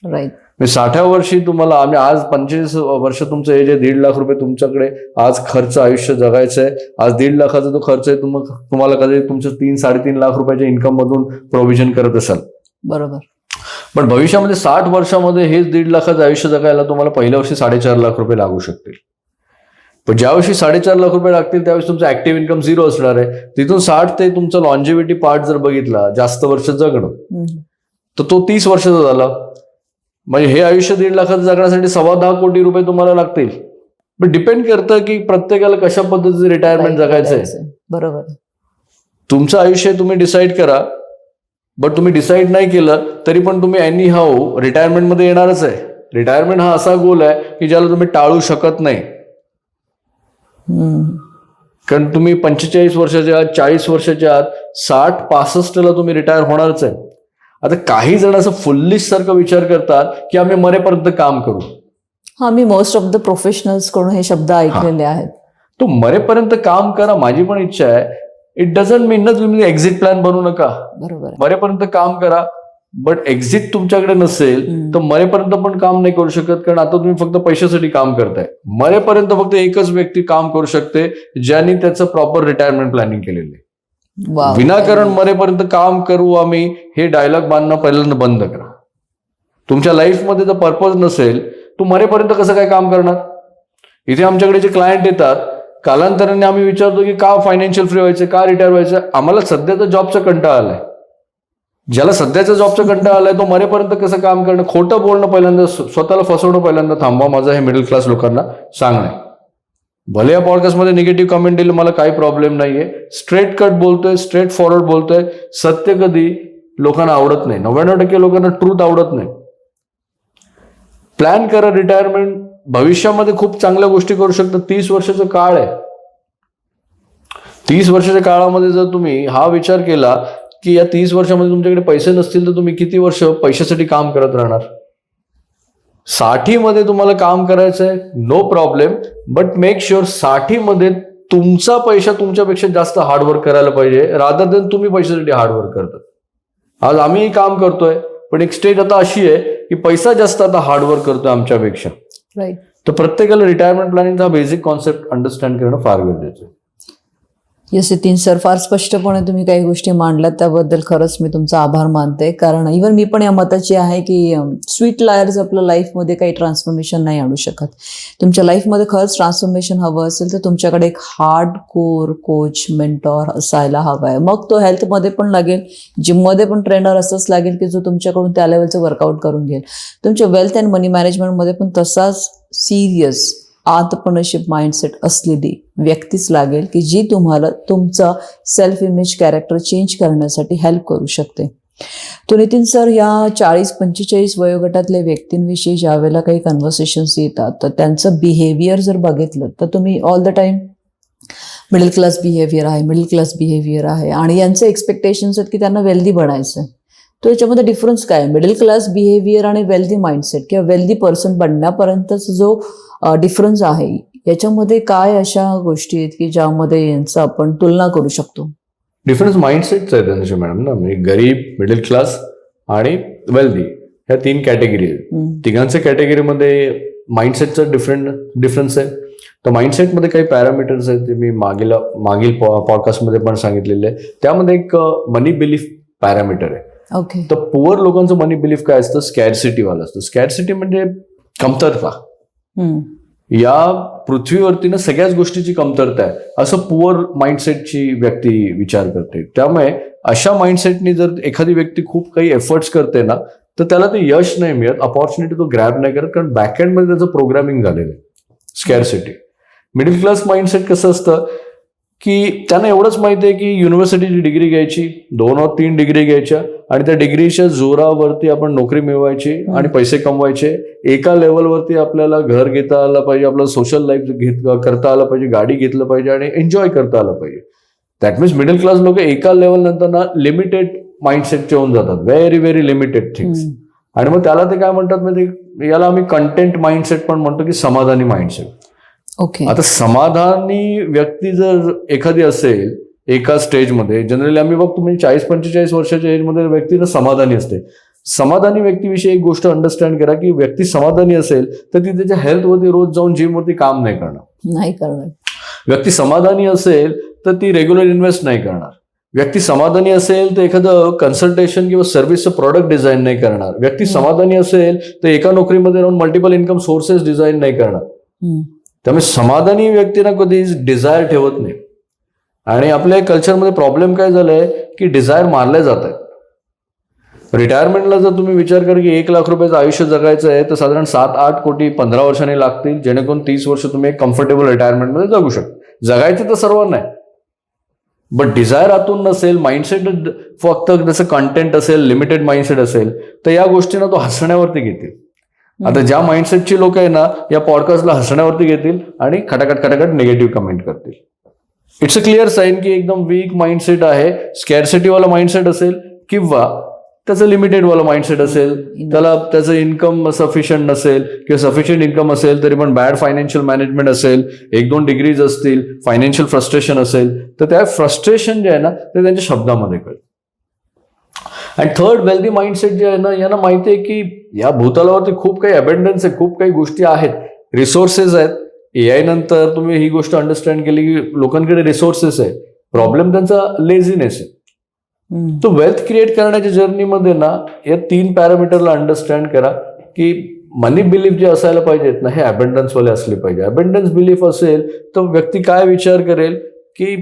राईट. 60व्या वर्षी तुम्हाला आम्ही आज 25 वर्ष तुमचं एज आहे, 1.5 लाख रुपये तुमच्याकडे आज खर्च आयुष्य जगायचं आहे. आज 1.5 लाखाचा जो खर्च आहे तुम्हाला कधी तुमचं 3-3.5 लाख रुपयाच्या इन्कम मधून प्रोव्हिजन करत असाल. बरोबर. पण भविष्यामध्ये 60 वर्षामध्ये हेच 1.5 लाखाचं आयुष्य जगायला तुम्हाला पहिल्या वर्षी 4.5 लाख रुपये लागू शकतील. पण ज्यावर्षी 4.5 लाख रुपये लागतील त्यावेळेस तुमचं ऍक्टिव्ह इन्कम 0 असणार आहे. तिथून 60 ते तुमचा लॉन्जिव्हिटी पार्ट जर बघितला, जास्त वर्ष जगणं, तर तो 30 वर्षाचा झाला. म्हणजे हे आयुष्य 1.5 लाखाचं जगण्यासाठी 10.25 कोटी रुपये तुम्हाला लागतील. पण डिपेंड करतं की प्रत्येकाला कशा पद्धतीचं रिटायरमेंट जगायचंय. बरोबर. तुमचं आयुष्य तुम्ही डिसाईड करा, बट तुम्ही डिसाईड नाही केलं तरी पण तुम्ही एनी हाऊ रिटायरमेंटमध्ये येणारच आहे. रिटायरमेंट हा असा गोल आहे की ज्याला तुम्ही टाळू शकत नाही. कारण तुम्ही 45 वर्षाच्या आत, 40 वर्षाच्या आत, 60-65 ला तुम्ही रिटायर होणारच आहे. आता काही जण असं फुल्लिश सारखं विचार करतात की आम्ही मरेपर्यंत काम करू. हा, मी मोस्ट ऑफ द प्रोफेशनल्स कडून हे शब्द ऐकलेले आहेत. तो मरेपर्यंत काम करा, माझी पण इच्छा आहे. इट डझंट मीन ना तुम्ही एक्झिट प्लॅन बनवू नका. बरोबर. मरेपर्यंत काम करा, बट एक्झिट तुमच्याकडे नसेल तर मरेपर्यंत पण काम नाही करू शकत. कारण आता तुम्ही फक्त पैशासाठी काम करताय. मरेपर्यंत फक्त एकच व्यक्ती काम करू शकते ज्यांनी त्याचं प्रॉपर रिटायरमेंट प्लॅनिंग केलेलं आहे. विनाकारण मरेपर्यंत काम करू आम्ही हे डायलॉग बांधणं पहिल्यांदा बंद करा. तुमच्या लाईफमध्ये जर पर्पज नसेल, तू मरेपर्यंत कसं काय काम करणार? इथे आमच्याकडे जे क्लायंट येतात, कालांतराने आम्ही विचारतो की का फायनान्शियल फ्री व्हायचं, का रिटायर व्हायचं. आम्हाला सध्याचा जॉबचा कंटाळा आलाय. ज्याला सध्याच्या जॉबचा कंटाळा आलाय तो मरेपर्यंत कसं काम करणं, खोटं बोलणं पहिल्यांदा, स्वतःला फसवणं पहिल्यांदा थांबवा. माझा हे मिडल क्लास लोकांना सांगणं आहे. भले या पॉडकास्टमध्ये निगेटिव्ह कमेंट दिले, मला काही प्रॉब्लेम नाहीये. स्ट्रेट कट बोलतोय, स्ट्रेट फॉरवर्ड बोलतोय. सत्य कधी लोकांना आवडत नाही. 99% लोकांना ट्रूथ आवडत नाही. प्लॅन करा रिटायरमेंट. भविष्यामध्ये खूप चांगल्या गोष्टी करू शकता. 30 वर्षाचा काळ आहे. 30 वर्षाच्या काळामध्ये जर तुम्ही हा विचार केला की या 30 वर्षामध्ये तुमच्याकडे पैसे नसतील तर तुम्ही किती वर्ष पैशासाठी काम करत राहणार? 60 मध्ये तुम्हाला काम करायचं आहे, no problem, but make sure 60 मध्ये तुमचा पैसा तुमच्यापेक्षा जास्त हार्डवर्क करायला पाहिजे, रादर देन तुम्ही पैशासाठी हार्डवर्क करतात. आज आम्ही काम करतोय, पण एक स्टेज आता अशी आहे की पैसा जास्त आता हार्डवर्क करतोय आमच्यापेक्षा. राईट. तर प्रत्येकाला रिटायरमेंट प्लॅनिंगचा बेसिक कॉन्सेप्ट अंडरस्टँड करणं फार गरजेचं आहे. येस नितीन सर, फार स्पष्टपणे तुम्ही काही गोष्टी मांडल्यात, त्याबद्दल खरंच मी तुमचा आभार मानते. कारण इव्हन मी पण या मताची आहे की स्वीट लायर्स आपल्या लाईफमध्ये काही ट्रान्सफॉर्मेशन नाही आणू शकत. तुमच्या लाईफमध्ये खरंच ट्रान्सफॉर्मेशन हवं असेल तर तुमच्याकडे एक हार्ड कोर कोच, मेंटॉर असायला हवा आहे. मग तो हेल्थमध्ये पण लागेल, जिममध्ये पण ट्रेनर असंच लागेल की जो तुमच्याकडून त्या लेवलचं वर्कआउट करून घेईल. तुमच्या वेल्थ अँड मनी मॅनेजमेंटमध्ये पण तसाच सिरियस आंतरप्रेन्योरशिप माइंडसेट असलेली व्यक्तीच लागेल की जी तुम्हाला तुमचा सेल्फ इमेज, कॅरेक्टर चेंज करण्यासाठी हेल्प करू शकते. तो नितीन सर, या 40-45 वयोगटातल्या व्यक्तींविषयी ज्या वेळेला काही कन्व्हर्सेशन्स येतात तर त्यांचं बिहेवियर जर बघितलं तर तुम्ही all the time middle class behaviour आहे आणि यांचे एक्सपेक्टेशन्स आहेत की त्यांना वेल्दी बनायचं आहे. तो याच्यामध्ये डिफरन्स काय? मिडल क्लास बिहेवियर आणि वेल्दी माइंडसेट किंवा वेल्दी पर्सन बनण्यापर्यंतचा जो डिफरन्स आहे, याच्यामध्ये काय अशा गोष्टी आहेत की ज्यामध्ये यांचं आपण तुलना करू शकतो? डिफरन्स माइंडसेटच आहे त्यांचे मॅडम ना. म्हणजे गरीब, मिडल क्लास आणि वेल्दी ह्या 3 कॅटेगरी आहेत. तिघांच्या कॅटेगरीमध्ये माइंडसेटचा डिफरन्स आहे. तर माइंडसेटमध्ये काही पॅरामीटर्स आहेत ते मी मागील पॉडकास्टमध्ये पण सांगितलेले आहे. त्यामध्ये एक मनी बिलीफ पॅरामीटर आहे. ओके. तर पुअर लोकांचं मनी बिलीफ काय असतं? स्कॅरसिटी वाला असतं. स्कॅरसिटी म्हणजे कमतरता. या पृथ्वीवरती सगळ्याच गोष्टीची कमतरता आहे असं पुअर माइंडसेटची व्यक्ती विचार करते. त्यामुळे अशा माइंडसेटनी जर एखादी व्यक्ती खूप काही एफर्ट्स करते ना तर त्याला ते यश नाही मिळत, अपॉर्च्युनिटी तो ग्रॅब नाही करत, कारण बॅकएंडमध्ये त्याचं प्रोग्रामिंग झालेलं आहे. स्कॅरसिटी. मिडल क्लास माइंडसेट कसं असतं की त्यांना एवढंच माहिती आहे की युनिव्हर्सिटीची डिग्री घ्यायची, 2-3 डिग्री घ्यायच्या आणि त्या डिग्रीच्या जोरावरती आपण नोकरी मिळवायची आणि पैसे कमवायचे. एका लेवलवरती आपल्याला घर घेता आलं पाहिजे, आपलं सोशल लाईफ करता आलं पाहिजे, गाडी घेतलं पाहिजे आणि एन्जॉय करता आलं पाहिजे. दॅट मीन्स मिडल क्लास लोक एका लेवल नंतर ना लिमिटेड माइंडसेटचे होऊन जातात, व्हेरी व्हेरी लिमिटेड थिंग्स. आणि मग त्याला ते काय म्हणतात म्हणजे याला आम्ही कंटेंट माइंडसेट पण म्हणतो की समाधानी माइंडसेट. ओके. आता समाधानी व्यक्ती जर एखादी असेल एका स्टेजमध्ये, जनरली आम्ही बघतो म्हणजे 40-45 वर्षाच्या एजमध्ये व्यक्ती समाधानी असते. समाधानी व्यक्तीविषयी एक गोष्ट अंडरस्टँड करा की व्यक्ती समाधानी असेल तर ती त्याच्या हेल्थवरती रोज जाऊन जिमवरती काम नाही करणार. व्यक्ती समाधानी असेल तर ती रेग्युलर इन्व्हेस्ट नाही करणार. व्यक्ती समाधानी असेल तर एखादं कन्सल्टेशन किंवा सर्व्हिसचं प्रोडक्ट डिझाईन नाही करणार. व्यक्ती समाधानी असेल तर एका नोकरीमध्ये राहून मल्टिपल इन्कम सोर्सेस डिझाईन नाही करणार. त्यामुळे समाधानी व्यक्तींना कधी डिझायर ठेवत नाही. आणि आपल्या कल्चरमध्ये प्रॉब्लेम काय झालाय की डिझायर मारले जात आहेत. रिटायरमेंटला जर तुम्ही विचार करा की 1,00,000 रुपयाचं आयुष्य जगायचं आहे तर साधारण 7-8 कोटी 15 वर्षांनी लागतील, जेणेकरून 30 वर्ष तुम्ही एक कम्फर्टेबल रिटायरमेंटमध्ये जगू शकता. जगायचं तर सर्वांना आहे, बट डिझायर आतून नसेल, माइंडसेट फक्त त्याचं कंटेंट असेल, लिमिटेड माइंडसेट असेल, तर या गोष्टींना तो हसण्यावरती घेतील. आता ज्या माइंडसेटची लोक आहे ना, या पॉडकास्टला हसण्यावरती घेतील आणि खटाखट निगेटिव्ह कमेंट करतील. इट्स अ क्लिअर साईन की एकदम वीक माइंडसेट आहे. स्कॅरसिटीवाला माइंडसेट असेल किंवा त्याचं लिमिटेडवाला माइंडसेट असेल, त्याला त्याचं इन्कम सफिशियंट नसेल किंवा सफिशियंट इन्कम असेल तरी पण बॅड फायनान्शियल मॅनेजमेंट असेल, 1-2 डिग्रीज असतील, फायनान्शियल फ्रस्ट्रेशन असेल, तर त्या फ्रस्ट्रेशन जे आहे ना ते त्यांच्या शब्दामध्ये कळेल. आणि थर्ड, वेल्दी माइंडसेट जे आहे ना, यांना माहिती आहे की या भूतलावरती खूप काही अबंडन्स आहे, खूप काही गोष्टी आहेत, रिसोर्सेस आहेत. AI नंतर तुम्ही ही गोष्ट अंडरस्टँड केली की लोकांकडे रिसोर्सेस आहे. प्रॉब्लेम त्यांचा लेझीनेस आहे. तो वेल्थ क्रिएट करण्याच्या जर्नीमध्ये ना या 3 पॅरामीटरला अंडरस्टँड करा की मनी बिलीफ जे असायला पाहिजेत ना, हे अबंडन्सवाले असले पाहिजे. अबंडन्स बिलीफ असेल तर व्यक्ती काय विचार करेल की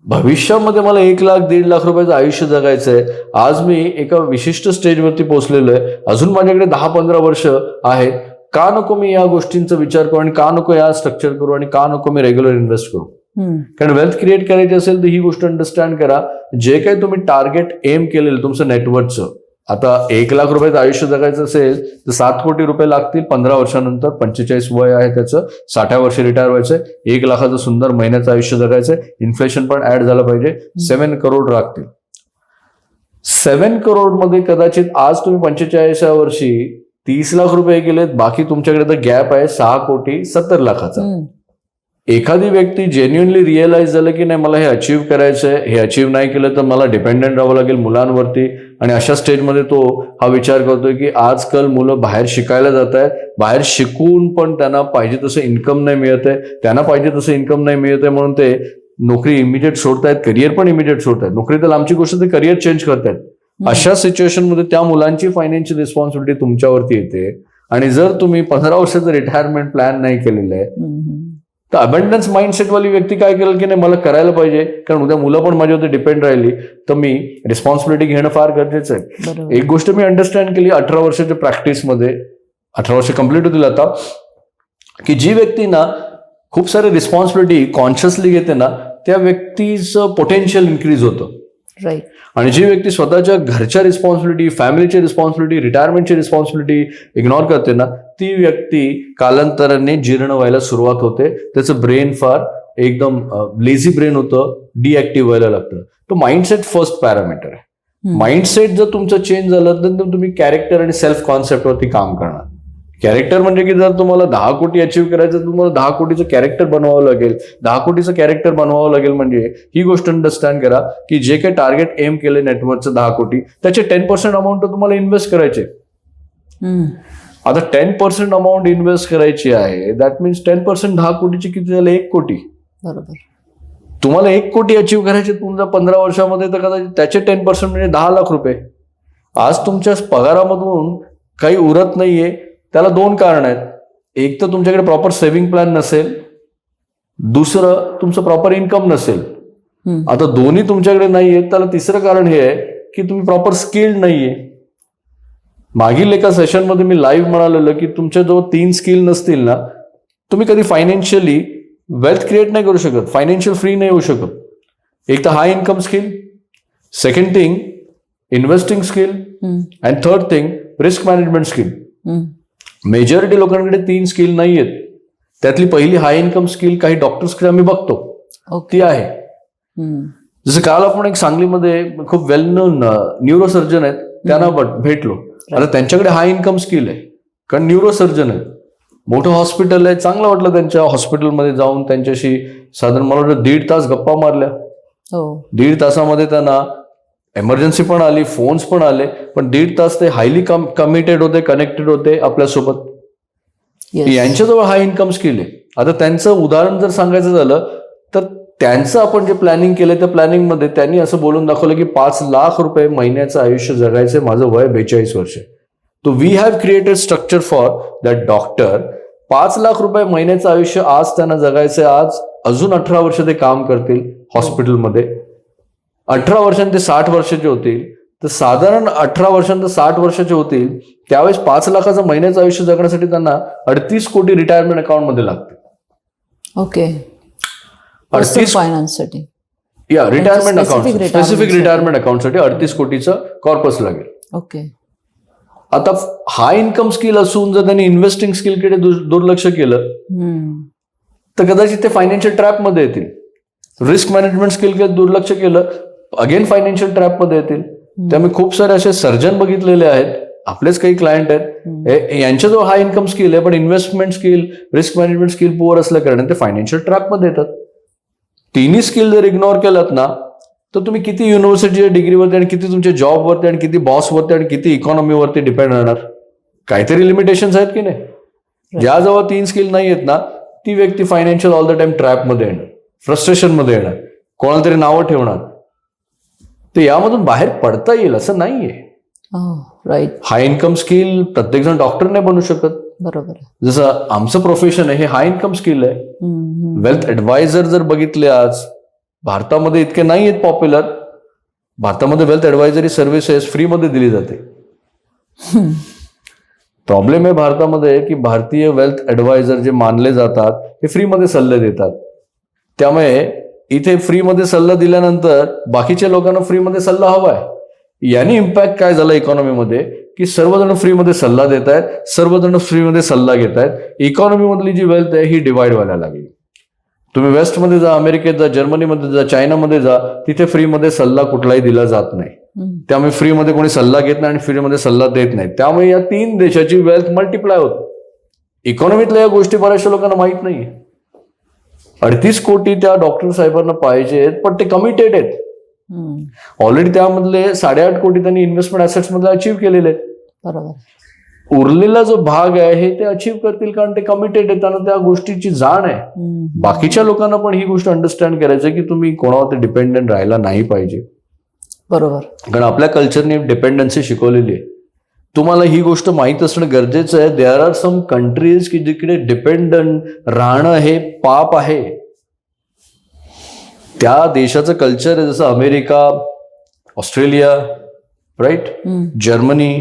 भविष्यामध्ये मला 1,00,000 1,50,000 रुपयाचं आयुष्य जगायचं आहे. आज मी एका विशिष्ट स्टेजवरती पोहोचलेलो आहे, अजून माझ्याकडे 10-15 वर्ष आहेत, का नको मी या गोष्टींचा विचार करू आणि का नको या स्ट्रक्चर करू आणि का नको मी रेग्युलर इन्व्हेस्ट करू. कारण वेल्थ क्रिएट करायची असेल तर ही गोष्ट अंडरस्टँड करा. जे काही तुम्ही टार्गेट एम केलेलं तुमचं नेटवर्कचं, आता 1,00,000 रुपयाचं आयुष्य जगायचं असेल तर 7 कोटी रुपये लागतील 15 वर्षानंतर. 45 वय आहे त्याचं, 60 वर्षी रिटायर व्हायचंय, 1,00,000चं सुंदर महिन्याचं आयुष्य जगायचंय, इन्फ्लेशन पण ऍड झालं पाहिजे, 7 करोड लागतील. 7 करोड मध्ये कदाचित आज तुम्ही 45व्या वर्षी 30,00,000 रुपये गेलेत, बाकी तुमच्याकडे तर गॅप आहे 6 कोटी 70 लाखाचा. एखादी व्यक्ती जेन्युअनली रिअलाइज झालं की नाही मला हे अचीव्ह करायचंय, हे अचीव्ह नाही केलं तर मला डिपेंडेंट राहावं लागेल मुलांवरती, आणि अशा स्टेजमध्ये तो हा विचार करतोय की आजकाल मुलं बाहेर शिकायला जात आहेत, बाहेर शिकून पण त्यांना पाहिजे तसं इन्कम नाही मिळत आहे, त्यांना पाहिजे तसं इन्कम नाही मिळत आहे म्हणून ते नोकरी इमिडिएट सोडतायत, करिअर पण इमिडिएट सोडतायत. नोकरी तर लांबची गोष्ट, ते करिअर चेंज करतायत. अशा सिच्युएशनमध्ये त्या मुलांची फायनान्शियल रिस्पॉन्सिबिलिटी तुमच्यावरती येते. आणि जर तुम्ही 15 वर्षाचं रिटायरमेंट प्लॅन नाही केलेलं आहे तर अबंडन्स माइंडसेटवाली व्यक्ती काय करेल की नाही मला करायला पाहिजे, कारण उद्या मुलं पण माझ्यावरती डिपेंड राहिली तर मी रिस्पॉन्सिबिलिटी घेणं फार गरजेचं आहे. एक गोष्ट मी अंडरस्टँड केली 18 वर्षाच्या प्रॅक्टिसमध्ये, 18 वर्ष कंप्लीट होतील आता, की जी व्यक्ती ना खूप सारी रिस्पॉन्सिबिलिटी कॉन्शियसली घेते ना त्या व्यक्तीचं पोटेन्शियल इन्क्रीज होतं. राईट. आणि जी व्यक्ती स्वतःच्या घरच्या रिस्पॉन्सिबिलिटी, फॅमिलीची रिस्पॉन्सिबिलिटी, रिटायरमेंटची रिस्पॉन्सिबिलिटी इग्नोर करते ना, ती व्यक्ती कालांतराने जीर्ण व्हायला सुरुवात होते. त्याचं ब्रेन फार एकदम लेझी ब्रेन होतं, डिॲक्टिव्ह व्हायला लागतं. तो माइंडसेट फर्स्ट पॅरामीटर आहे. माइंडसेट जर तुमचं चेंज झालं तर तुम्ही कॅरेक्टर आणि सेल्फ कॉन्सेप्टवरती काम करणार. कॅरेक्टर म्हणजे की जर तुम्हाला 10 कोटी अचीव्ह करायचं तर तुम्हाला 10 कोटीचं कॅरेक्टर बनवावं लागेल. 10 कोटीचं कॅरेक्टर बनवावं लागेल म्हणजे ही गोष्ट अंडरस्टँड करा की जे काही टार्गेट एम केले नेटवर्कचं 10 कोटी, त्याचे 10% अमाऊंट तुम्हाला इन्व्हेस्ट करायचे. आता 10% अमाऊंट इन्व्हेस्ट करायची आहे, दॅट मीन्स 10% 10 कोटीची किती झाले? 1 कोटी. बरोबर. तुम्हाला 1 कोटी अचीव्ह करायचे तुमच्या 15 वर्षामध्ये, तर कदाचित त्याचे 10% म्हणजे 10 लाख रुपये. आज तुमच्या पगारामधून काही उरत नाहीये, त्याला 2 कारण आहेत. एक तर तुमच्याकडे प्रॉपर सेव्हिंग प्लॅन नसेल, दुसरं तुमचं प्रॉपर इन्कम नसेल. आता दोन्ही तुमच्याकडे नाहीये, त्याला तिसरं कारण हे आहे की तुम्ही प्रॉपर स्किल्ड नाहीये. मागील एका सेशनमध्ये मी लाईव्ह म्हणालेलं की तुमच्याजवळ 3 स्किल नसतील ना, तुम्ही कधी फायनान्शियली वेल्थ क्रिएट नाही करू शकत, फायनान्शियल फ्री नाही होऊ शकत. एक तर high income skill, second thing investing skill, and third thing risk management skill. Majority लोकांकडे 3 स्किल नाही आहेत. त्यातली पहिली हाय इन्कम स्किल काही डॉक्टर्सकडे आम्ही बघतो, ती आहे. जसं काल आपण एक सांगलीमध्ये खूप वेल नोन न्यूरोसर्जन आहेत, त्यांना भेटलो. आता त्यांच्याकडे हाय इन्कम स्किल आहे, कारण न्यूरोसर्जन आहेत, मोठं हॉस्पिटल आहे. चांगलं वाटलं त्यांच्या हॉस्पिटलमध्ये जाऊन त्यांच्याशी साधारण मला वाटतं 1.5 तास गप्पा मारल्या. 1.5 तासामध्ये त्यांना एमर्जन्सी पण आली, फोन्स पण आले, पण 1.5 तास ते हायली कमिटेड होते, कनेक्टेड होते आपल्यासोबत. यांच्याजवळ हाय इन्कम स्किल आहे. आता त्यांचं उदाहरण जर सांगायचं झालं तर त्यांचं आपण जे प्लॅनिंग केलं त्या प्लॅनिंगमध्ये त्यांनी असं बोलून दाखवलं की 5 लाख रुपये महिन्याचं आयुष्य जगायचंय, माझं वय 42 वर्ष. तो we have created structure for that doctor 5 lakh रुपये महिन्याचं आयुष्य आज त्यांना जगायचं, आज अजून 18 वर्ष ते काम करतील हॉस्पिटलमध्ये, 18 वर्षांनी ते 60 वर्षाचे होतील, तर साधारण 18 वर्षांत 60 वर्षाचे होतील त्यावेळेस 5 लाखाचं महिन्याचं आयुष्य जगण्यासाठी त्यांना 38 कोटी रिटायरमेंट अकाउंट मध्ये लागते. ओके, 38 फायनान्ससाठी या retirement account, specific specific retirement अकाउंटसाठी 38 कोटीचं कॉर्पस लागेल. ओके. आता हाय इन्कम स्किल असून जर त्यांनी इन्व्हेस्टिंग स्किलकडे दुर्लक्ष केलं तर कदाचित ते फायनान्शियल ट्रॅपमध्ये येतील. रिस्क मॅनेजमेंट स्किलकडे दुर्लक्ष केलं, अगेन फायनान्शियल ट्रॅपमध्ये येतील. त्यामुळे खूप सारे असे सर्जन बघितलेले आहेत, आपलेच काही क्लायंट आहेत, यांच्याजवळ हाय इन्कम स्किल आहे पण investment skill, risk management skill poor असल्या कारणाने ते फायनान्शियल ट्रॅपमध्ये येतात. तिन्ही स्किल जर इग्नोर केलात ना तर तुम्ही किती युनिव्हर्सिटीच्या डिग्रीवरती आणि किती तुमच्या जॉबवरती आणि किती बॉसवरती आणि किती इकॉनॉमीवरती डिपेंड राहणार. काहीतरी लिमिटेशन्स आहेत की नाही. ज्याजवळ 3 स्किल नाही आहेत ना ती व्यक्ती फायनान्शियल ऑल द टाइम ट्रॅपमध्ये येणार, फ्रस्ट्रेशनमध्ये येणार, कोणाला तरी नावं ठेवणार. तर यामधून बाहेर पडता येईल असं नाहीये. राईट. हाय इन्कम स्किल प्रत्येक जण डॉक्टर नाही बनू शकत. बरोबर. जसं आमचं प्रोफेशन आहे हे हाय इन्कम स्किल आहे. वेल्थ ऍडवायझर जर बघितले आज भारतामध्ये इतके नाही आहेत पॉप्युलर. भारतामध्ये वेल्थ ऍडवायझरी सर्व्हिसेस फ्रीमध्ये दिली जाते. प्रॉब्लेम आहे भारतामध्ये की भारतीय वेल्थ ऍडवायझर जे मानले जातात ते फ्रीमध्ये सल्ले देतात. त्यामुळे इथे फ्रीमध्ये सल्ला दिल्यानंतर बाकीच्या लोकांना फ्रीमध्ये सल्ला हवाय. याने इम्पॅक्ट काय झाला इकॉनॉमीमध्ये की सर्वजण फ्रीमध्ये सल्ला देत आहेत, सर्वजण फ्रीमध्ये सल्ला घेत आहेत. इकॉनॉमी मधली जी वेल्थ आहे ही डिवाइड व्हायला लागली. तुम्ही वेस्टमध्ये जा, अमेरिकेत जा, जर्मनीमध्ये जा, चायनामध्ये जा, तिथे फ्रीमध्ये सल्ला कुठलाही दिला जात नाही. त्यामुळे फ्रीमध्ये कोणी सल्ला घेत नाही आणि फ्रीमध्ये सल्ला देत नाही. त्यामुळे या 3 देशाची वेल्थ मल्टिप्लाय होते. इकॉनॉमीतल्या या गोष्टी बऱ्याचशा लोकांना माहित नाही. 38 कोटी त्या डॉक्टर साहेबांना पाहिजेत पण ते कमिटेड आहेत. ऑलरेडी त्यामधले 8.5 कोटी त्यांनी इन्व्हेस्टमेंट ऍसेट्स मध्ये अचीव्ह केलेले आहेत. बरोबर. उरलेला जो भाग आहे हे ते अचीव्ह करतील कारण ते कमिटेड आहेत, त्यांना त्या गोष्टीची जाण आहे. बाकीच्या लोकांना पण ही गोष्ट अंडरस्टँड करायचं की तुम्ही कोणावरती डिपेंडेंट राहायला नाही पाहिजे. बरोबर. कारण आपल्या कल्चरने डिपेंडन्सी शिकवलेली आहे. तुम्हाला ही गोष्ट माहीत असणं गरजेचं आहे. देअर आर सम कंट्रीज की जिकडे डिपेंडंट राहणं हे पाप आहे. त्या देशाचं कल्चर आहे जसं America, Australia, right, Germany,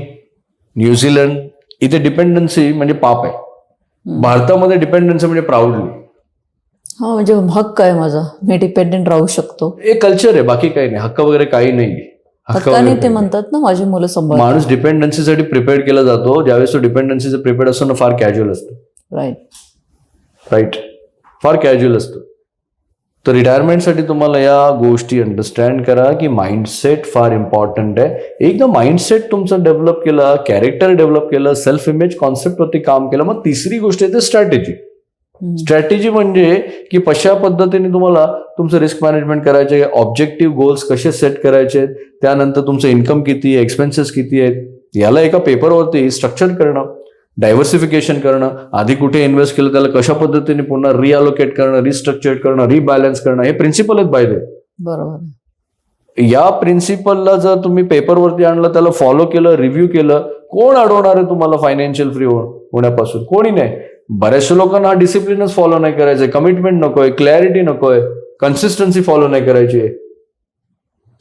New Zealand, इथे डिपेंडन्सी म्हणजे पाप आहे. भारतामध्ये डिपेंडन्सी म्हणजे प्राऊडली. हा, म्हणजे हक्क आहे माझा, मी डिपेंडेंट राहू शकतो. हे कल्चर आहे, बाकी काही नाही. हक्क वगैरे काही नाही. हक्काने ते म्हणतात ना माझी मुलं सांभाळ. माणूस डिपेंडन्सीसाठी प्रिपेअर केला जातो ज्यावेळेस तो डिपेंडन्सीचं प्रिपेअर असतो ना फार कॅज्युअल असतो. राईट, फार कॅज्युअल असतो. तर रिटायरमेंटसाठी तुम्हाला या गोष्टी अंडरस्टँड करा की माइंडसेट फार इम्पॉर्टंट आहे. एकदा माइंडसेट तुमचं डेव्हलप केलं, कॅरेक्टर डेव्हलप केलं, सेल्फ इमेज कॉन्सेप्टवरती काम केलं, मग तिसरी गोष्ट आहे ते स्ट्रॅटेजी. स्ट्रॅटेजी म्हणजे की कशा पद्धतीने तुम्हाला तुमचं रिस्क मॅनेजमेंट करायचे, ऑब्जेक्टिव्ह गोल्स कसे सेट करायचे, त्यानंतर तुमचं इन्कम किती आहे, एक्सपेन्सेस किती आहेत, याला एका पेपरवरती स्ट्रक्चर करणं, डायव्हर्सिफिकेशन करणं, आधी कुठे इन्व्हेस्ट केलं त्याला कशा पद्धतीने पुन्हा रिअलोकेट करणं, रिस्ट्रक्चर करणं, रिबॅलन्स करणं, हे प्रिन्सिपल आहेत बाय द वे. बरोबर. या प्रिन्सिपलला जर तुम्ही पेपरवरती आणलं, त्याला फॉलो केलं, रिव्ह्यू केलं, कोण अडवणार आहे तुम्हाला फायनान्शियल फ्री होण्यापासून? कोणी नाही. बऱ्याचशा लोकांना हा डिसिप्लिनच फॉलो नाही करायचंय, कमिटमेंट नकोय, क्लॅरिटी नकोय, कन्सिस्टन्सी फॉलो नाही करायची.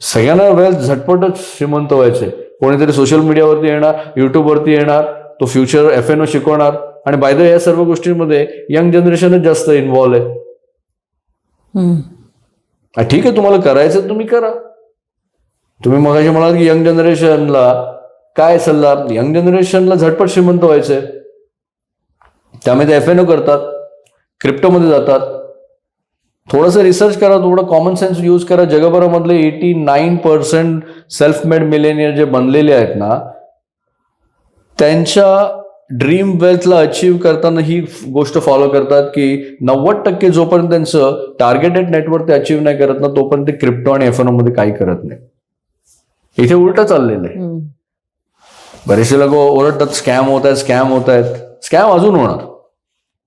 सगळ्यांना वेळ झटपटच श्रीमंत व्हायचंय. कोणीतरी सोशल मीडियावरती येणार, युट्यूबवरती येणार, तो फ्युचर FNO शिकवणार, आणि बाय द वे या सर्व गोष्टींमध्ये यंग जनरेशनच जास्त इन्व्हॉल्व आहे. ठीक आहे, तुम्हाला करायचं तुम्ही करा. तुम्ही मगाशी म्हणाल की यंग जनरेशनला काय सल्ला? यंग जनरेशनला झटपट श्रीमंत व्हायचंय, त्यामुळे ते FNO करतात, क्रिप्टोमध्ये जातात. थोडंसं रिसर्च करा, थोडं कॉमन सेन्स यूज करा. जगभरामधले 89% सेल्फ मेड मिलेनियर जे बनलेले आहेत ना, त्यांच्या ड्रीम वेल्थला अचीव्ह करताना ही गोष्ट फॉलो करतात की 90% जोपर्यंत त्यांचं टार्गेटेड नेटवर्क ते अचीव्ह नाही करत ना, तोपर्यंत ते क्रिप्टो आणि FNO मध्ये काही करत नाही. इथे उलट चाललेलं आहे. बरेचसे लोक ओरडतात स्कॅम होत आहेत. स्कॅम अजून होणार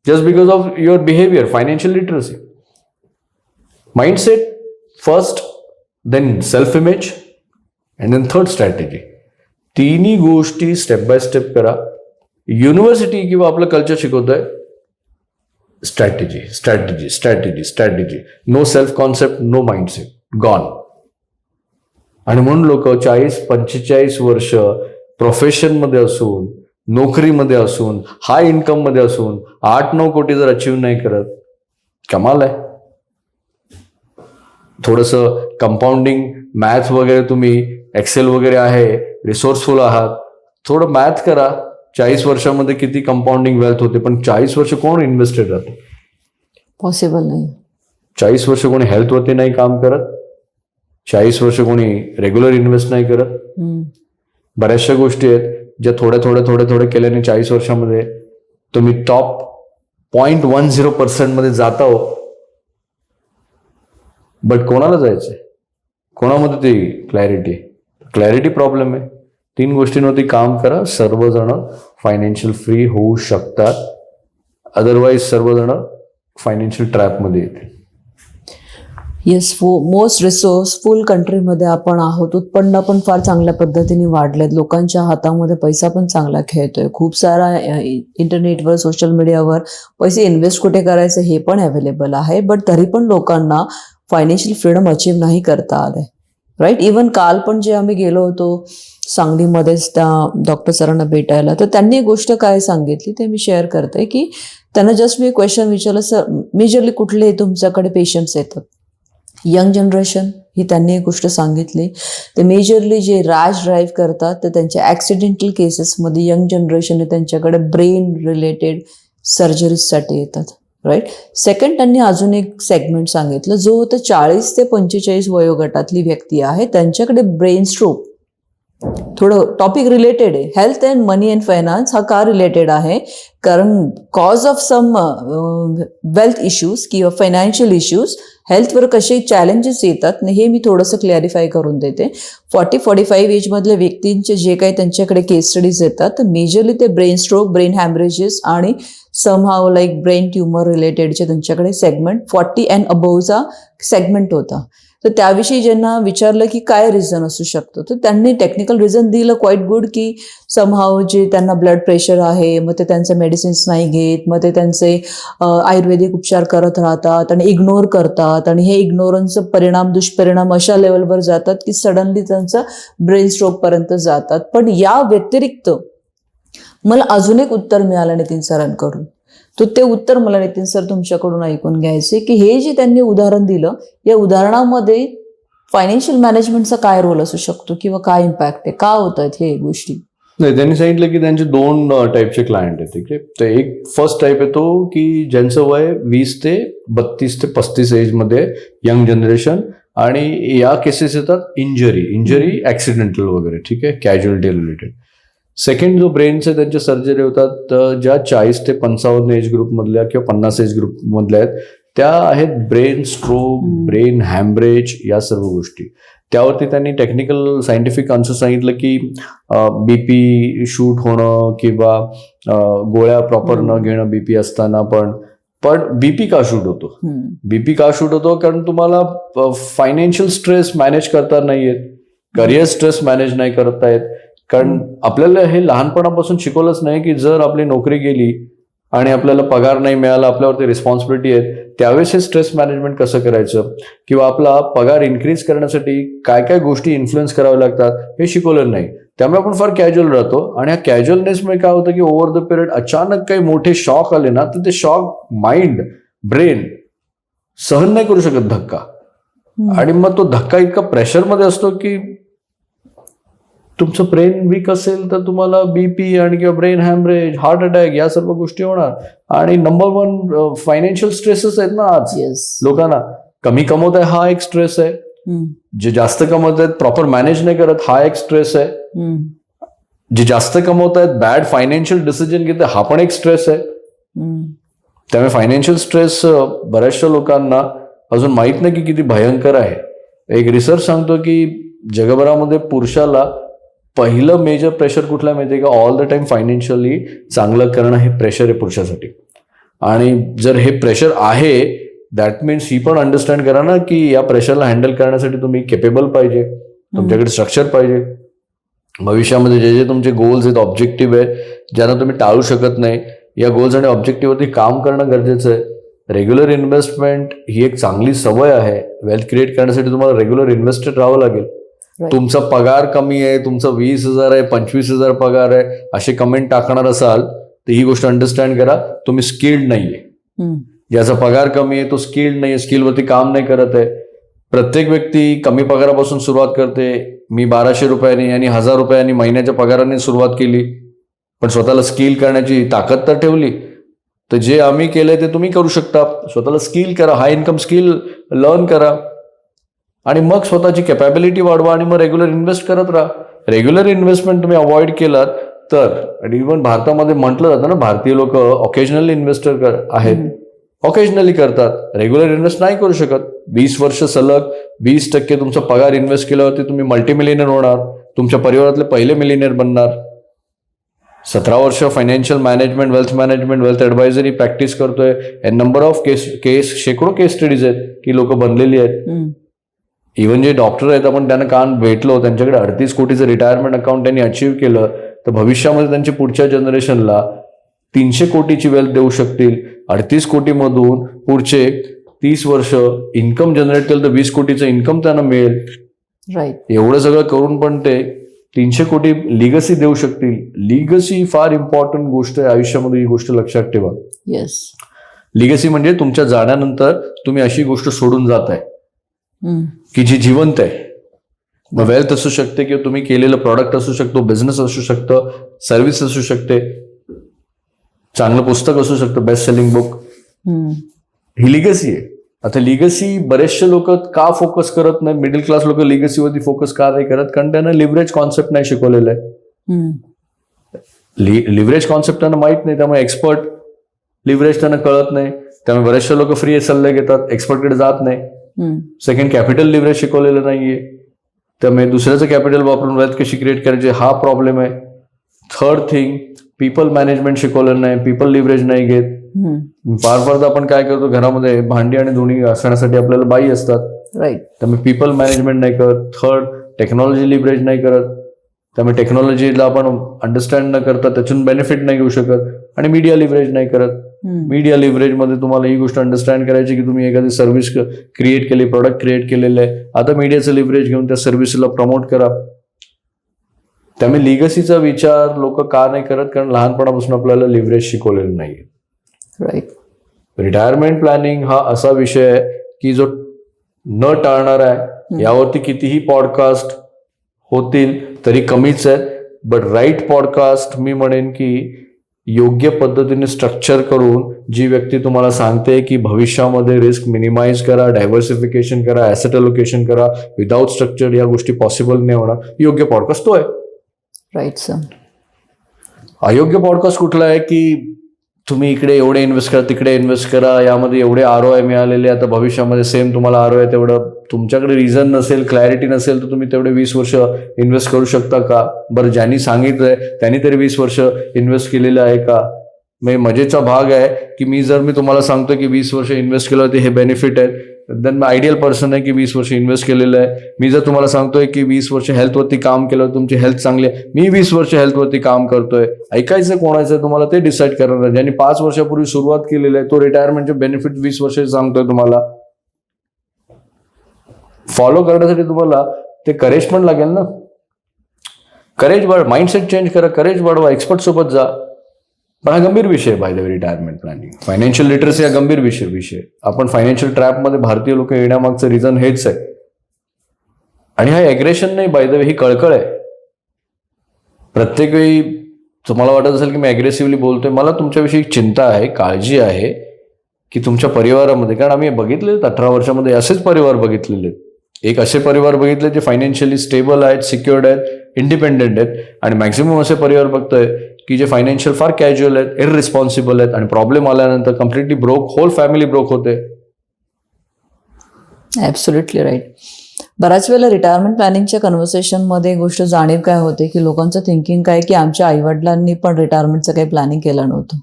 just because of your behaviour. Financial literacy, mindset first, then self image and then third strategy. तिन्ही गोष्टी स्टेप बाय स्टेप करा. युनिव्हर्सिटी किंवा आपलं कल्चर शिकवतंय strategy strategy strategy strategy, no self concept, no mindset, gone. आणि म्हणून लोक 40-45 वर्ष प्रोफेशनमध्ये असून, नोकरीमध्ये असून, हाय इन्कममध्ये असून 8-9 कोटी जर अचीव्ह नाही करत, कमाल आहे. थोडंसं कंपाऊंडिंग मॅथ वगैरे, तुम्ही एक्सेल वगैरे आहे, रिसोर्सफुल आहात, थोडं मॅथ करा. 40 वर्षामध्ये किती कंपाऊंडिंग वेल्थ होते, पण 40 वर्ष कोण इन्व्हेस्टेड राहते? पॉसिबल नाही. 40 वर्ष कोणी हेल्थवरती नाही काम करत, 40 वर्ष कोणी रेग्युलर इन्व्हेस्ट नाही करत. बऱ्याचशा गोष्टी आहेत ज्या थोड्या केल्याने 40 वर्षामध्ये तुम्ही टॉप 0.10% मध्ये जाता हो. बट कोणाला जायचंय? कोणामध्ये ती क्लॅरिटी प्रॉब्लेम आहे. 3 गोष्टींवरती काम करा, सर्वजण फायनान्शियल फ्री होऊ शकतात. अदरवाईज सर्वजण फायनान्शियल ट्रॅपमध्ये येतील. येस, मोस्ट रिसोर्सफुल कंट्रीमध्ये आपण आहोत. उत्पन्न पण फार चांगल्या पद्धतीने वाढलेत, लोकांच्या हातामध्ये पैसा पण चांगला खेळतोय. खूप सारा इंटरनेटवर, सोशल मीडियावर पैसे इन्व्हेस्ट कुठे करायचे हे पण अवेलेबल आहे. बट तरी पण लोकांना फायनान्शियल फ्रीडम अचीव्ह नाही करता आलंय. राईट. इवन काल पण जे आम्ही गेलो होतो सांगलीमध्येच त्या डॉक्टर सरांना भेटायला, तर त्यांनी एक गोष्ट काय सांगितली ते मी शेअर करते, की त्यांना जस्ट मी क्वेश्चन विचारलं, सर मेजरली कुठले तुमच्याकडे पेशंट्स येतात? यंग जनरेशन ही त्यांनी एक गोष्ट सांगितली. ते मेजरली जे रॅश ड्राईव्ह करतात तर त्यांच्या ॲक्सिडेंटल केसेसमध्ये यंग जनरेशन हे त्यांच्याकडे ब्रेन रिलेटेड सर्जरीजसाठी येतात. राईट. सेकंड, त्यांनी अजून एक सेगमेंट सांगितलं जो होतं 40 ते 45 वयोगटातली व्यक्ती आहे, त्यांच्याकडे ब्रेन स्ट्रोक. थोडं टॉपिक रिलेटेड आहे. Health and money and finance हा का रिलेटेड आहे? कारण cause of some wealth issues किंवा फायनान्शियल इश्यूज हेल्थवर कसे चॅलेंजेस येतात हे मी थोडंसं क्लॅरिफाय करून देते. 40-45 एजमधल्या व्यक्तींचे जे काही त्यांच्याकडे केस स्टडीज येतात तर मेजरली ते ब्रेन स्ट्रोक, ब्रेन हॅमरेजेस आणि समहाव लाईक ब्रेन ट्युमर रिलेटेडचे त्यांच्याकडे सेगमेंट 40 अँड अबोव्हचा सेगमेंट होता. तर त्याविषयी ज्यांना विचारलं की काय रिझन असू शकतं, तर त्यांनी टेक्निकल रिझन दिलं क्वाईट गुड, की समहाव जे त्यांना ब्लड प्रेशर आहे, मग ते त्यांचे मेडिसिन्स नाही घेत, मग ते त्यांचे आयुर्वेदिक उपचार करत राहतात आणि इग्नोर करतात, आणि हे इग्नोरन्सचं दुष्परिणाम अशा लेवलवर जातात की सडनली त्यांचं ब्रेन स्ट्रोकपर्यंत जातात. पण या व्यतिरिक्त मला अजून एक उत्तर मिळालं नितीन सरांकडून. तर ते उत्तर मला नितीन सर तुमच्याकडून ऐकून घ्यायचे, की हे जे त्यांनी उदाहरण दिलं या उदाहरणामध्ये फायनान्शियल मॅनेजमेंटचा काय रोल असू शकतो किंवा काय इम्पॅक्ट आहे, का होत आहेत हे गोष्टी? नाही, त्यांनी सांगितलं की त्यांचे 2 टाईपचे क्लायंट आहेत. ठीक आहे. तर एक फर्स्ट टाईप येतो की ज्यांचं वय 20 ते 32 ते 35 एजमध्ये, यंग जनरेशन, आणि या केसेस येतात इंजरी ऍक्सिडेंटल वगैरे. ठीक आहे, कॅज्युअलिटी रिलेटेड. सेकंड जो ब्रेनचे त्यांच्या सर्जरी होतात ज्या 40 ते 55 एज ग्रुपमधल्या किंवा 50 एज ग्रुपमधल्या आहेत, त्या आहेत ब्रेन स्ट्रोक, ब्रेन हॅमरेज, या सर्व गोष्टी. त्यावरती त्यांनी टेक्निकल सायंटिफिक आन्सर सांगितलं की बीपी शूट होणं किंवा गोळ्या प्रॉपर न घेणं बीपी असताना, पण बीपी का शूट होतो? बीपी का शूट होतो? कारण तुम्हाला फायनान्शियल स्ट्रेस मॅनेज करता नाही येत, करिअर स्ट्रेस मॅनेज नाही करता येत. कारण आपल्याला हे लहानपणापासून शिकवलंच नाही की जर आपली नोकरी गेली आणि आपल्याला पगार नाही मिळाला, आपल्यावरती रिस्पॉन्सिबिलिटी आहे, त्यावेळेस हे स्ट्रेस मॅनेजमेंट कसं करायचं किंवा आपला पगार इन्क्रीज करण्यासाठी काय काय गोष्टी इन्फ्लुएन्स कराव्या लागतात हे शिकवलं नाही. त्यामुळे आपण फार कॅज्युअल राहतो, आणि ह्या कॅज्युअलनेसमुळे काय होतं की ओव्हर द पिरियड अचानक काही मोठे शॉक आले ना, तर ते शॉक माइंड, ब्रेन सहन नाही करू शकत धक्का, आणि मग तो धक्का इतका प्रेशरमध्ये असतो की तुमचं ब्रेन वीक असेल तर तुम्हाला बीपी आणि किंवा ब्रेन हॅमरेज, हार्ट अटॅक या सर्व गोष्टी होणार. आणि नंबर 1 फायनान्शियल स्ट्रेसेस आहेत ना आज लोकांना. कमी कमवत आहे हा एक स्ट्रेस आहे, जे जास्त कमवत आहेत प्रॉपर मॅनेज नाही करत हा एक स्ट्रेस आहे, जे जास्त कमवत आहेत बॅड फायनान्शियल डिसिजन घेते हा पण एक स्ट्रेस आहे. त्यामुळे फायनान्शियल स्ट्रेस बऱ्याचशा लोकांना अजून माहित नाही की किती भयंकर आहे. एक रिसर्च सांगतो की जगभरामध्ये पुरुषाला पहिलं मेजर प्रेशर कुठला माहितीये का? ऑल द टाइम फायनान्शियली चांगलं करणं हे प्रेशर आहे पुरुषासाठी. आणि जर हे प्रेशर आहे दॅट मीन्स ही पण अंडरस्टँड करा ना की या प्रेशरला हँडल करण्यासाठी तुम्ही केपेबल पाहिजे, तुमच्याकडे स्ट्रक्चर पाहिजे. भविष्यामध्ये जे जे तुमचे गोल्स आहेत, ऑब्जेक्टिव्ह आहे, ज्यांना तुम्ही टाळू शकत नाही, या गोल्स आणि ऑब्जेक्टिव्हवरती काम करणं गरजेचं आहे. रेग्युलर इन्व्हेस्टमेंट ही एक चांगली सवय आहे. वेल्थ क्रिएट करण्यासाठी तुम्हाला रेग्युलर इन्व्हेस्टेड राहावं लागेल. तुमचा पगार कमी आहे, तुमचं 20,000 आहे, 25,000 पगार आहे, असे कमेंट टाकणार असाल तर ही गोष्ट अंडरस्टँड करा, तुम्ही स्किल्ड नाहीये. ज्याचा पगार कमी आहे तो स्किल्ड नाहीये, स्किलवरती काम नाही करत आहे. प्रत्येक व्यक्ती कमी पगारापासून सुरुवात करते. मी 1,200 रुपयांनी आणि 1,000 रुपयांनी महिन्याच्या पगाराने सुरुवात केली, पण स्वतःला स्किल करण्याची ताकद तर ठेवली. तर जे आम्ही केलंय ते तुम्ही करू शकता. स्वतःला स्किल करा, हाय इन्कम स्किल लर्न करा आणि मग स्वतःची कॅपॅबिलिटी वाढवा आणि मग रेग्युलर इन्व्हेस्ट करत राहा. रेग्युलर इन्व्हेस्टमेंट तुम्ही अवॉइड केलात तर, आणि इव्हन भारतामध्ये म्हटलं जातं ना, भारतीय लोक ऑकेजनली इन्व्हेस्टर आहेत, ऑकेजनली करतात, रेग्युलर इन्व्हेस्ट नाही करू शकत. 20 वर्ष सलग 20% तुमचा पगार इन्व्हेस्ट केल्यावरती तुम्ही मल्टीमिलियनर होणार, तुमच्या परिवारातले पहिले मिलियनर बनणार. 17 वर्ष financial management, wealth advisory practice करतोय. नंबर ऑफ शेकडो केस स्टडीज आहेत की लोक बनलेली आहेत. इव्हन जे डॉक्टर आहेत, आपण त्यांना कान भेटलो, त्यांच्याकडे 38 कोटीचं रिटायरमेंट अकाउंट त्यांनी अचीव्ह केलं, तर भविष्यामध्ये त्यांच्या पुढच्या जनरेशनला 300 कोटीची वेल्थ देऊ शकतील. 38 कोटीमधून पुढचे 30 वर्ष इन्कम जनरेट केलं तर 20 कोटीचं इन्कम त्यांना मिळेल. राईट. एवढं सगळं करून पण ते 300 कोटी लिगसी देऊ शकतील. लिगसी फार इम्पॉर्टंट गोष्ट आहे आयुष्यामध्ये, ही गोष्ट लक्षात ठेवा. येस. लिगसी म्हणजे तुमच्या जाण्यानंतर तुम्ही अशी गोष्ट सोडून जाताय की जी जिवंत आहे. मग वेल्थ असू शकते किंवा तुम्ही केलेलं प्रॉडक्ट असू शकतो, बिझनेस असू शकतं, सर्व्हिस असू शकते, चांगलं पुस्तक असू शकतं, बेस्ट सेलिंग बुक. ही लिगसी आहे. आता लिगसी बरेचसे लोक का फोकस करत नाही, मिडल क्लास लोक लिगसीवरती फोकस का नाही करत, कारण त्यांना लिव्हरेज कॉन्सेप्ट नाही शिकवलेलं आहे. लिव्हरेज कॉन्सेप्ट त्यांना माहित नाही, त्यामुळे एक्सपर्ट लिव्हरेज त्यांना कळत नाही. त्यामुळे बरेचसे लोक फ्री सल्ले घेतात, एक्सपर्टकडे जात नाही. सेकंड, कॅपिटल लिव्हरेज शिकवलेलं नाहीये, त्यामुळे दुसऱ्याचं कॅपिटल वापरून वेल्थ कशी क्रिएट करायची हा प्रॉब्लेम आहे. थर्ड थिंग, पीपल मॅनेजमेंट शिकवलेलं नाही, पीपल लिव्हरेज नाही घेत. फार फारदा आपण काय करतो, घरामध्ये भांडी आणि धुणी घासण्यासाठी आपल्याला बाई असतात, राईट. त्यामुळे पीपल मॅनेजमेंट नाही करत. थर्ड, टेक्नॉलॉजी लिव्हरेज नाही करत, त्यामुळे टेक्नॉलॉजीला आपण अंडरस्टँड न करता त्यातून बेनिफिट नाही घेऊ शकत. आणि मीडिया लिव्हरेज नाही करत. मीडिया लिव्हरेज मध्ये तुम्हाला ही गोष्ट अंडरस्टँड करायची की तुम्ही एखादी सर्व्हिस क्रिएट केली, प्रोडक्ट क्रिएट केलेलं आहे, आता मीडियाचं लिव्हरेज घेऊन त्या सर्व्हिसला प्रमोट करा. त्यामुळे लिगसीचा विचार लोक का नाही करत, कारण लहानपणापासून आपल्याला लिव्हरेज शिकवलेलं नाहीये. राईट. रिटायरमेंट प्लॅनिंग हा असा विषय आहे की जो न टाळणार आहे. यावरती कितीही पॉडकास्ट होतील तरी कमीच आहेत. बट राईट पॉडकास्ट मी म्हणेन की योग्य पद्धतीने स्ट्रक्चर करून जी व्यक्ती तुम्हाला सांगते की भविष्यामध्ये रिस्क मिनिमाइज करा, डायव्हर्सिफिकेशन करा, ऍसेट अलोकेशन करा, विदाउट स्ट्रक्चर या गोष्टी पॉसिबल नाही होणार, योग्य पॉडकास्ट तो आहे. Right sir. अयोग्य पॉडकास्ट कुठला आहे की तुम्ही इकडे एवढे इन्व्हेस्ट करा, तिकडे इन्व्हेस्ट करा, यामध्ये एवढे ROI मिळालेले, आता भविष्यामध्ये सेम तुम्हाला ROI तेवढं, तुमच्याकडे रिझन नसेल, क्लॅरिटी नसेल तर तुम्ही तेवढे 20 वर्ष इन्व्हेस्ट करू शकता का? बरं, ज्यांनी सांगितलंय त्यांनी तरी 20 वर्ष इन्व्हेस्ट केलेलं आहे का? म्हणजे मजेचा भाग आहे की मी तुम्हाला सांगतो की 20 वर्ष इन्व्हेस्ट केलं ते हे बेनिफिट आहे, देन मी आयडियल पर्सन आहे की 20 वर्ष इन्व्हेस्ट केलेलं आहे. मी जर तुम्हाला सांगतोय की 20 वर्ष हेल्थवरती काम केलं, तुमची हेल्थ चांगली आहे, मी 20 वर्ष हेल्थवरती काम करतोय, ऐकायचं कोणाचं तुम्हाला ते डिसाईड करणार. ज्यांनी 5 वर्षापूर्वी सुरुवात केलेली आहे तो रिटायरमेंटचे बेनिफिट 20 वर्ष सांगतोय तुम्हाला. फॉलो करण्यासाठी तुम्हाला ते करेज पण लागेल ना. करेज वाढ, माइंडसेट चेंज करा, करेज वाढवा, एक्सपर्ट सोबत जा. पण हा गंभीर विषय आहे, by the way, retirement planning. Financial literacy हा गंभीर विषय. आपण फायनान्शियल ट्रॅपमध्ये भारतीय लोक येण्यामागचं रिझन हेच आहे. आणि हा ॲग्रेशन नाही, बाय द वे, ही कळकळ आहे. प्रत्येक वेळी तुम्हाला वाटत असेल की मी ॲग्रेसिव्हली बोलतोय, मला तुमच्याविषयी चिंता आहे, काळजी आहे की तुमच्या परिवारामध्ये, कारण आम्ही बघितले 18 वर्षामध्ये असेच परिवार बघितलेले आहेत. एक असे परिवार बघितले जे फायनान्शियली स्टेबल आहेत, सिक्युअर्ड आहेत, इंडिपेंडेंट आहेत, आणि मॅक्सिमम असे परिवार बघतोय की जे फायनान्शियल फार कॅज्युअल आहेत, इररिस्पॉन्सिबल आहेत, आणि प्रॉब्लेम आल्यानंतर completely broke, whole family broke होते. Absolutely right. बऱ्याच वेळेला रिटायरमेंट प्लॅनिंगच्या कन्व्हर्सेशनमध्ये गोष्ट जाणीव काय होते की लोकांचं थिंकिंग काय की आमच्या आईवडिलांनी पण रिटायरमेंटचं काही प्लॅनिंग केलं नव्हतं,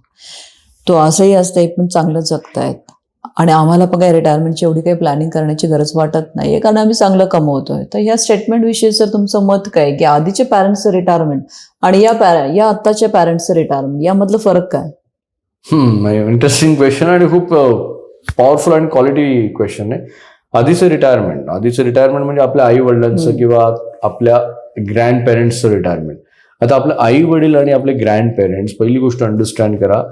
तो असंही असतं, पण चांगलं जगतायत आणि आम्हाला पण काही रिटायरमेंटची एवढी काही प्लॅनिंग करण्याची गरज वाटत नाही कारण आम्ही चांगलं कमवतोय. तर ह्या स्टेटमेंटविषयी सर तुमचं मत काय की आधीच्या पॅरेंट्सचं रिटायरमेंट आणि या आत्ताच्या पॅरेंट्सचं रिटायरमेंट यामधलं फरक काय? इंटरेस्टिंग क्वेश्चन आणि खूप पॉवरफुल आणि क्वालिटी क्वेश्चन आहे. आधीचं रिटायरमेंट म्हणजे आपल्या आई वडिलांचं किंवा आपल्या ग्रँड पेरेंट्सचं रिटायरमेंट. आता आपले आई वडील आणि आपले ग्रँड पेरेंट्स पहिली गोष्ट अंडरस्टँड करा,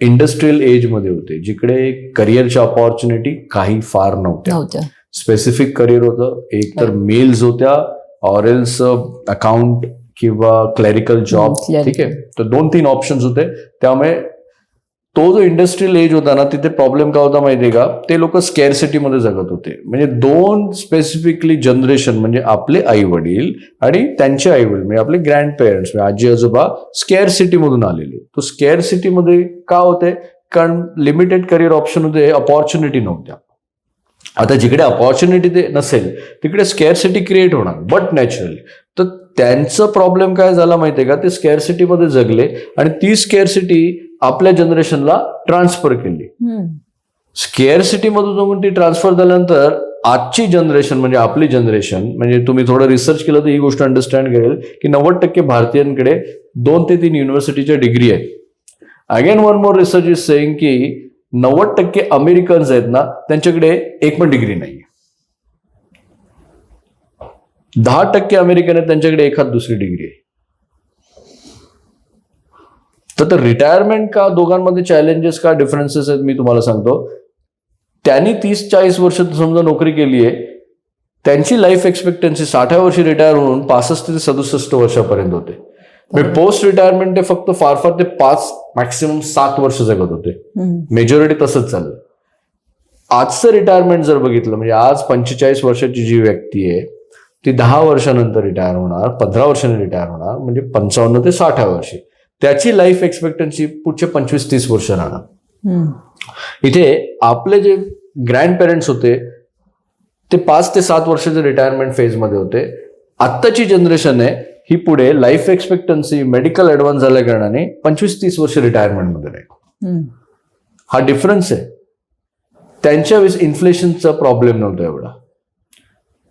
इंडस्ट्रियल एज मध्ये होते, जिकडे करिअरच्या ऑपॉर्च्युनिटी काही फार नव्हत्या. स्पेसिफिक करिअर होतं, एक तर मेल्स होत्या ऑरेल्स अकाउंट किंवा क्लरिकल जॉब. ठीक आहे, तर 2-3 ऑप्शन्स होते. त्यामुळे तो जो इंडस्ट्रियल एज होता ना, तिथे प्रॉब्लेम काय होता माहितीये का, ते लोक स्कॅरसिटीमध्ये जगत होते. म्हणजे 2 स्पेसिफिकली जनरेशन, म्हणजे आपले आई वडील आणि त्यांचे आई वडील म्हणजे आपले ग्रँड पेरेंट्स म्हणजे आजी आजोबा स्कॅरसिटीमधून आलेले. तो स्कॅरसिटीमध्ये का होते, कारण लिमिटेड करिअर ऑप्शन होते, अपॉर्च्युनिटी नव्हत्या. आता जिकडे अपॉर्च्युनिटी ते नसेल तिकडे स्कॅरसिटी क्रिएट होणार, बट नॅचरली. तर त्यांचं प्रॉब्लेम काय झाला माहितीये का, ते स्कॅरसिटीमध्ये जगले आणि ती स्कॅरसिटी आपल्या जनरेशनला ट्रान्सफर केली. स्कॅरसिटी मधून ती ट्रान्सफर झाल्यानंतर आजची जनरेशन म्हणजे आपली जनरेशन, म्हणजे तुम्ही थोडं रिसर्च केलं तर ही गोष्ट अंडरस्टँड करेल की 90% भारतीयांकडे 2 ते 3 युनिव्हर्सिटीच्या डिग्री आहेत. Again one more research is saying की 90% अमेरिकन्स आहेत ना, त्यांच्याकडे एक पण डिग्री नाही. 10% अमेरिकन आहेत, त्यांच्याकडे एखाद दुसरी डिग्री आहे. तर रिटायरमेंट का दोघांमध्ये चॅलेंजेस का डिफरन्सेस आहेत मी तुम्हाला सांगतो. त्यांनी 30-40 वर्ष समजा नोकरी केली आहे, त्यांची लाईफ एक्सपेक्टन्सी 60 वर्षी रिटायर होऊन 65 ते 67 वर्षापर्यंत होते. पोस्ट रिटायरमेंट ते फक्त फार ते 5 मॅक्सिमम 7 वर्ष जगत होते. मेजॉरिटी तसंच चाललं. आजचं रिटायरमेंट जर बघितलं, म्हणजे आज 45 वर्षाची जी व्यक्ती आहे ती 10 वर्षानंतर रिटायर होणार, 15 वर्षांनी रिटायर होणार, म्हणजे 55 ते 60 वर्षी. त्याची लाईफ एक्सपेक्टन्सी पुढचे 25-30 वर्ष राहणार. इथे आपले जे ग्रँड पेरेंट्स होते ते 5 ते 7 वर्षाच्या रिटायरमेंट फेजमध्ये होते. आत्ताची जनरेशन आहे ही पुढे लाईफ एक्सपेक्टन्सी मेडिकल ऍडव्हान्स झाल्या कारणाने 25-30 वर्ष रिटायरमेंटमध्ये राहील. हा डिफरन्स आहे. त्यांच्या वेळेस इन्फ्लेशनचा प्रॉब्लेम नव्हता एवढा,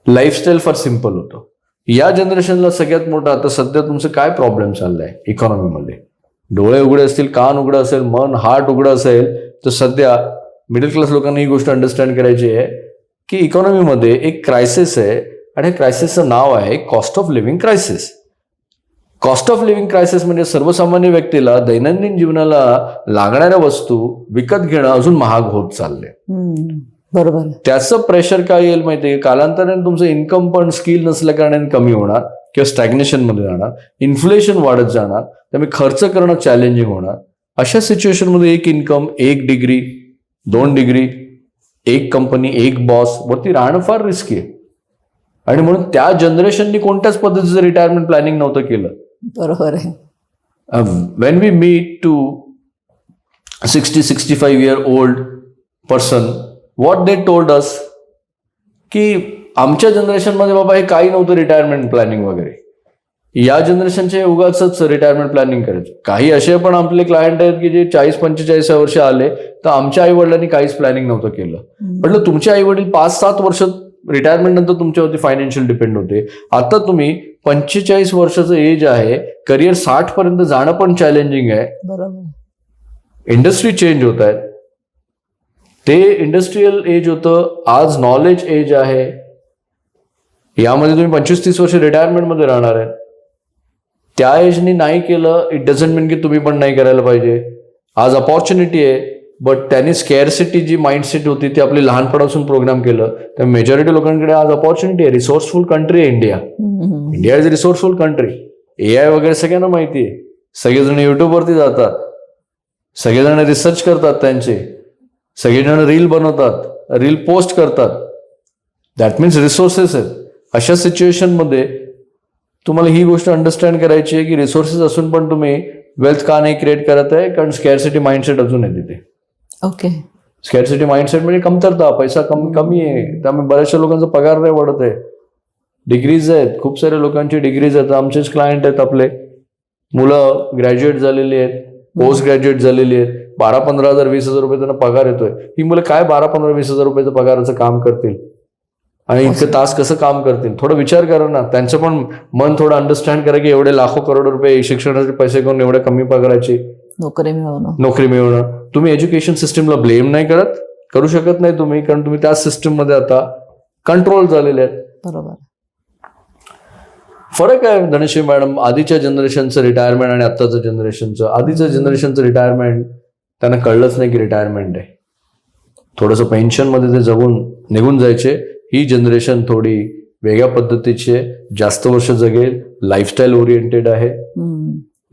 लाईफस्टाईल फार सिम्पल होतं. या जनरेशनला सगळ्यात मोठा आता सध्या तुमचं काय प्रॉब्लेम चाललाय इकॉनॉमीमध्ये, डोळे उघडे असतील, कान उघडं असेल, मन हार्ट उघडं असेल, तर सध्या मिडल क्लास लोकांना ही गोष्ट अंडरस्टँड करायची आहे की इकॉनॉमीमध्ये एक क्रायसिस आहे आणि क्रायसिसचं नाव आहे cost of living crisis. Cost of living crisis म्हणजे सर्वसामान्य व्यक्तीला दैनंदिन जीवनाला लागणाऱ्या वस्तू विकत घेणं अजून महाग होत चालले. बरोबर. त्याचं प्रेशर काय येईल माहितीये, कालांतराने तुमचं इन्कम पण स्किल नसल्या कारणाने कमी होणार किंवा स्टॅग्नेशन मध्ये जाणार, इन्फ्लेशन वाढत जाणार, त्यामुळे खर्च करणं चॅलेंजिंग होणार. अशा सिच्युएशन मध्ये एक इन्कम, 1 डिग्री, 2 डिग्री, एक कंपनी, एक बॉस वरती राहणं फार रिस्की आहे. आणि म्हणून त्या जनरेशननी कोणत्याच पद्धतीचं रिटायरमेंट प्लॅनिंग नव्हतं केलं. बरोबर आहे. When we meet to 60-65 year old person, what they told us की आमच्या जनरेशनमध्ये बाबा हे काही नव्हतं रिटायरमेंट प्लॅनिंग वगैरे. या जनरेशनचे उगाच रिटायरमेंट प्लॅनिंग करायचं. काही असे पण आपले क्लायंट आहेत की जे 40-45 वर्ष आले, तर आमच्या आई वडिलांनी काहीच प्लॅनिंग नव्हतं केलं. म्हटलं तुमचे आई वडील 5-7 वर्ष रिटायरमेंट नंतर तुमच्यावरती फायनान्शियल डिपेंड होते. आता तुम्ही 45 वर्षाचं एज आहे, करिअर 60 पर्यंत जाणं पण चॅलेंजिंग आहे. बरोबर. इंडस्ट्री चेंज होत आहेत. ते इंडस्ट्रियल एज होतं, आज नॉलेज एज आहे. यामध्ये तुम्ही 25-30 वर्ष रिटायरमेंटमध्ये राहणार आहे. त्या एजनी नाही केलं इट डझंट मीन की तुम्ही पण नाही करायला पाहिजे. आज अपॉर्च्युनिटी आहे, बट त्यांनी स्कॅरसिटी जी माइंडसेट होती ती आपली लहानपणापासून प्रोग्राम केलं. तर मेजॉरिटी लोकांकडे आज अपॉर्च्युनिटी आहे. रिसोर्सफुल कंट्री आहे India. India is a resourceful country. AI वगैरे सगळ्यांना माहिती आहे. सगळेजण युट्यूबवरती जातात, सगळेजण रिसर्च करतात, त्यांचे सगळेजण रील बनवतात, रील पोस्ट करतात. दॅट मीन्स रिसोर्सेस आहेत. अशा सिच्युएशनमध्ये तुम्हाला ही गोष्ट अंडरस्टँड करायची आहे की रिसोर्सेस असून पण तुम्ही वेल्थ का नाही क्रिएट करत आहे, कारण स्कॅरसिटी माइंडसेट अजून आहे तिथे. ओके. स्कॅरसिटी माइंडसेट म्हणजे कमतरता, पैसा कमी आहे, त्यामुळे बऱ्याचशा लोकांचा पगार नाही वाढत आहे. डिग्रीज आहेत, खूप साऱ्या लोकांची डिग्रीज आहेत. आमचेच क्लायंट आहेत, आपले मुलं ग्रॅज्युएट झालेली आहेत, पोस्ट ग्रॅज्युएट झालेली आहेत. 12-15 हजार 20 हजार रुपये त्यांना पगार येतोय. ही मुलं काय 12-15-20 हजार रुपयाचं पगाराचं काम करतील आणि इतकं तास कसं काम करतील? थोडं विचार करा ना. त्यांचं पण मन थोडं अंडरस्टँड करा की एवढे लाखो करोड रुपये शिक्षणाचे पैसे करून एवढ्या कमी पगाराचे नोकरी मिळवणं. तुम्ही एज्युकेशन सिस्टमला ब्लेम नाही करू शकत नाही तुम्ही, कारण तुम्ही त्या सिस्टम मध्ये आता कंट्रोल झालेले आहेत. बरोबर. फरक आहे धनश्री मॅडम, आधीच्या जनरेशनचं रिटायरमेंट आणि आत्ताचं जनरेशनचं. आधीचं जनरेशनचं रिटायरमेंट त्यांना कळलंच नाही की रिटायरमेंट आहे, थोडंसं पेन्शन मध्ये ते जगून निघून जायचे. ही जनरेशन थोडी वेगळ्या पद्धतीची आहे, जास्त वर्ष जगेल, लाईफस्टाईल ओरिएंटेड आहे.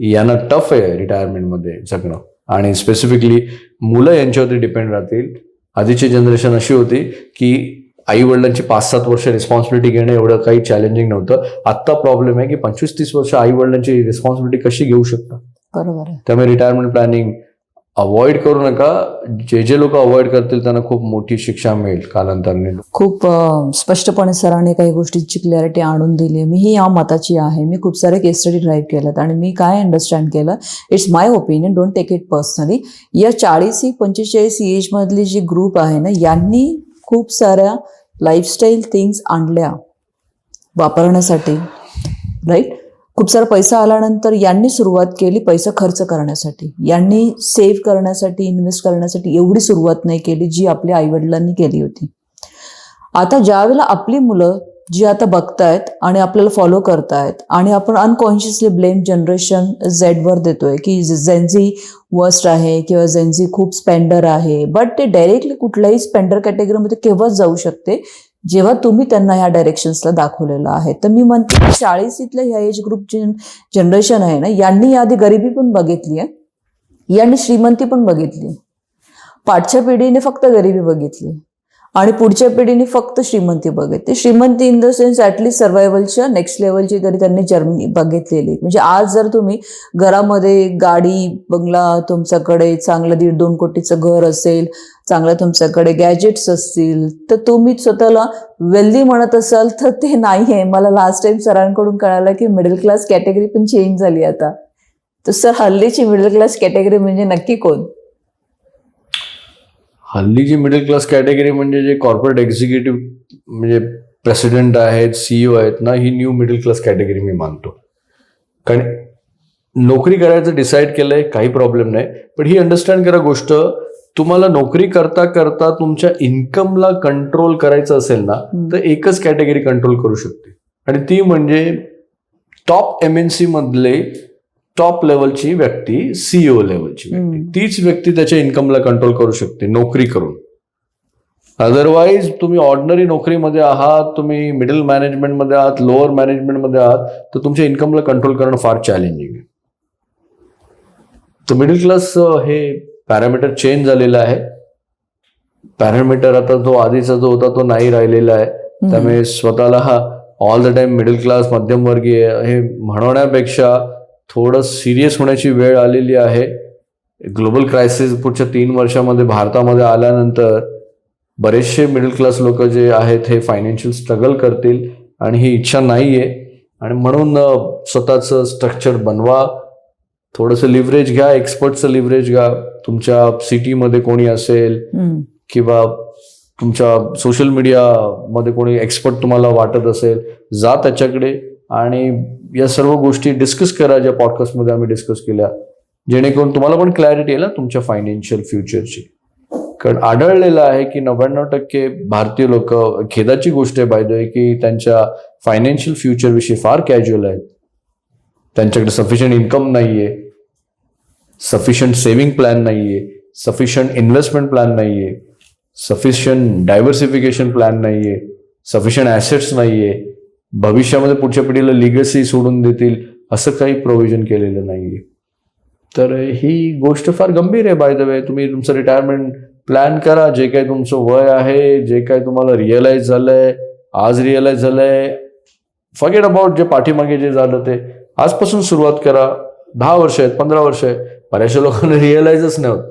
यांना टफ आहे रिटायरमेंट मध्ये जगणं, आणि स्पेसिफिकली मुलं यांच्यावरती डिपेंड राहतील. आधीची जनरेशन अशी होती की आई वडिलांची 5-7 वर्ष रिस्पॉन्सिबिलिटी घेणं एवढं काही चॅलेंजिंग नव्हतं. आत्ता प्रॉब्लेम आहे की 25-30 वर्ष आई वडिलांची रिस्पॉन्सिबिलिटी कशी घेऊ शकता. बरोबर आहे. त्यामुळे रिटायरमेंट प्लॅनिंग अवॉइड करू नका. जे लोक अवॉइड करतील त्यांना खूप मोठी शिक्षा मिळेल कालांतराने. खूप स्पष्टपणे सरांनी काही गोष्टींची क्लॅरिटी आणून दिली. मी ही या मताची आहे. मी खूप सारे केस स्टडी ड्राईव्ह केलेत आणि मी काय अंडरस्टँड केलं, it's my opinion, don't take it personally. या 40-45 एज मधली जी ग्रुप आहे ना, यांनी खूप साऱ्या लाईफस्टाईल थिंग्स आणल्या वापरण्यासाठी, राईट. खूप सारा पैसा आल्यानंतर यांनी सुरुवात केली पैसा खर्च करण्यासाठी, यांनी सेव्ह करण्यासाठी, इन्व्हेस्ट करण्यासाठी एवढी सुरुवात नाही केली जी आपल्या आईवडिलांनी केली होती. आता ज्यावेळेला आपली मुलं जी आता बघतायत आणि आपल्याला फॉलो करतायत, आणि आपण अनकॉन्शियसली ब्लेम जनरेशन झेडवर देतोय की जेनझी वर्स्ट आहे किंवा जेनझी खूप स्पेंडर आहे, बट ते डायरेक्टली कुठल्याही स्पेंडर कॅटेगरीमध्ये केव्हाच जाऊ शकते जेव्हा तुम्ही त्यांना ह्या डायरेक्शन्सला दाखवलेलं आहे. तर मी म्हणते की 40 ह्या एज ग्रुप जनरेशन आहे ना, यांनी आधी गरिबी पण बघितली आहे, यांनी श्रीमंती पण बघितली. पाठच्या पिढीने फक्त गरिबी बघितली आणि पुढच्या पिढीने फक्त श्रीमंती बघितली. श्रीमंती इन द सेन्स ॲटलीस्ट सर्वायवलच्या नेक्स्ट लेवलची तरी त्यांनी जर्नी बघितलेली. म्हणजे आज जर तुम्ही घरामध्ये गाडी बंगला, तुमच्याकडे चांगलं 1.5-2 कोटीचं घर असेल, चांगलं तुमच्याकडे गॅजेट्स असतील, तर तुम्ही स्वतःला वेल्दी म्हणत असाल तर ते नाही आहे. मला लास्ट टाइम सरांकडून कळालं की मिडल क्लास कॅटेगरी पण चेंज झाली आता. तर सर, हल्लीची मिडल क्लास कॅटेगरी म्हणजे नक्की कोण? हल्लीची मिडल क्लास कॅटेगरी म्हणजे जे कॉर्पोरेट एक्झिक्युटिव्ह म्हणजे प्रेसिडेंट आहेत, CEO आहेत ना, ही न्यू मिडल क्लास कॅटेगरी मी मानतो. कारण नोकरी करायचं डिसाईड केलंय, काही प्रॉब्लेम नाही, पण ही अंडरस्टँड करा गोष्ट, तुम्हाला नोकरी करता करता तुमच्या इन्कमला कंट्रोल करायचं असेल ना, तर एकच कॅटेगरी कंट्रोल करू शकते, आणि ती म्हणजे टॉप MNC मधले टॉप लेवलची व्यक्ती, CEO लेवलची व्यक्ती. तीच व्यक्ती त्याच्या इन्कमला कंट्रोल करू शकते नोकरी करून. अदरवाईज तुम्ही ऑर्डिनरी नोकरीमध्ये आहात, तुम्ही मिडल मॅनेजमेंटमध्ये आहात, लोअर मॅनेजमेंटमध्ये आहात, तर तुमच्या इन्कमला कंट्रोल करणं फार चॅलेंजिंग आहे. तर मिडल क्लास हे पॅरामीटर चेंज झालेला आहे. पॅरामीटर आता जो आधीचा जो होता तो नाही राहिलेला आहे. त्यामुळे स्वतःला all the time middle class, मध्यमवर्गीय हे म्हणवण्यापेक्षा थोडं सिरियस होण्याची वेळ आलेली आहे. ग्लोबल क्रायसिस पुढच्या 3 वर्षामध्ये भारतामध्ये आल्यानंतर बरेचसे मिडल क्लास लोक जे आहेत हे फायनान्शियल स्ट्रगल करतील, आणि ही इच्छा नाहीये. आणि म्हणून स्वतःचं स्ट्रक्चर बनवा, थोडंसं लिव्हरेज घ्या, एक्सपर्टचं लिव्हरेज घ्या. तुमच्या सिटीमध्ये कोणी असेल किंवा तुमच्या सोशल मीडियामध्ये कोणी एक्सपर्ट तुम्हाला वाटत असेल, जा त्याच्याकडे आणि या सर्व गोष्टी डिस्कस करा ज्या पॉडकास्टमध्ये आम्ही डिस्कस केल्या, जेणेकरून तुम्हाला पण क्लॅरिटी येईल ना तुमच्या फायनान्शियल फ्युचरची. कारण आढळलेलं आहे की 99% भारतीय लोक, खेदाची गोष्ट आहे बाय द वे, की त्यांच्या फायनान्शियल फ्युचरविषयी फार कॅज्युअल आहेत. त्यांच्याकडे सफिशियंट इन्कम नाहीये, सफिशियंट सेव्हिंग प्लॅन नाहीये, सफिशियंट इन्व्हेस्टमेंट प्लॅन नाहीये, सफिशियंट डायव्हर्सिफिकेशन प्लॅन नाहीये, सफिशियंट ॲसेट्स नाहीये, भविष्यामध्ये पुढच्या पिढीला लिगसी सोडून देतील असं काही प्रोव्हिजन केलेलं नाहीये. तर ही गोष्ट फार गंभीर आहे बाय द वे. तुम्ही तुमचं रिटायरमेंट प्लॅन करा. जे काही तुमचं वय आहे, जे काही तुम्हाला रिअलाइज झालंय, आज रिअलाइज झालंय, फॉरगेट अबाउट जे पाठीमागे जे झालं ते. आजपासून सुरुवात करा. 10 वर्ष आहेत, 15 वर्ष आहेत, बऱ्याचशा लोकांना रिअलाइजच नाही होत.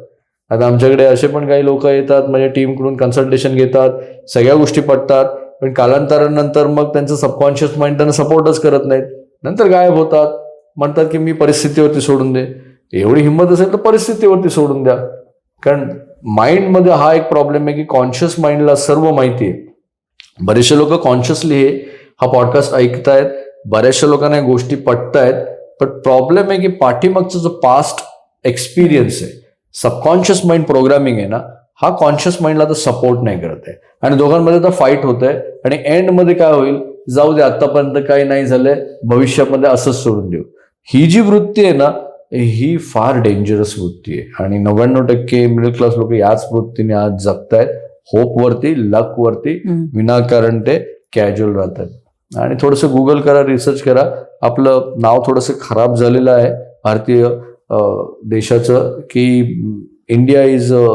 आता आमच्याकडे असे पण काही लोक येतात, माझ्या टीमकडून कन्सल्टेशन घेतात, सगळ्या गोष्टी पटतात, पण कालांतरानंतर मग त्यांचं सबकॉन्शियस माइंड त्यांना सपोर्टच करत नाहीत, नंतर गायब होतात. म्हणतात की मी परिस्थितीवरती सोडून दे. एवढी हिंमत असेल तर परिस्थितीवरती सोडून द्या. कारण माइंडमध्ये हा एक प्रॉब्लेम आहे की कॉन्शियस माइंडला सर्व माहिती आहे. बरेचसे लोक कॉन्शियसली हा पॉडकास्ट ऐकतायत, बऱ्याचशा लोकांना या गोष्टी पटतायत, पण प्रॉब्लेम आहे की पाठीमागचं जो पास्ट एक्सपिरियन्स आहे. सबकॉन्शियस माइंड प्रोग्रामिंग आहे ना, हा कॉन्शियस माइंडला तर सपोर्ट नाही करत आहे आणि दोघांमध्ये तर फाईट होत आहे आणि एंडमध्ये काय होईल, जाऊ दे आतापर्यंत काही नाही झालंय, भविष्यामध्ये असंच सोडून देऊ. ही जी वृत्ती आहे ना, ही फार डेंजरस वृत्ती आहे आणि 99% मिडल क्लास लोक याच वृत्तीने आज जगतायत. होपवरती, लकवरती, विनाकारण ते कॅज्युअल राहतात. आणि थोडंसं गुगल करा, रिसर्च करा. आपलं नाव थोडंसं खराब झालेलं आहे भारतीय देशाचं, की India is a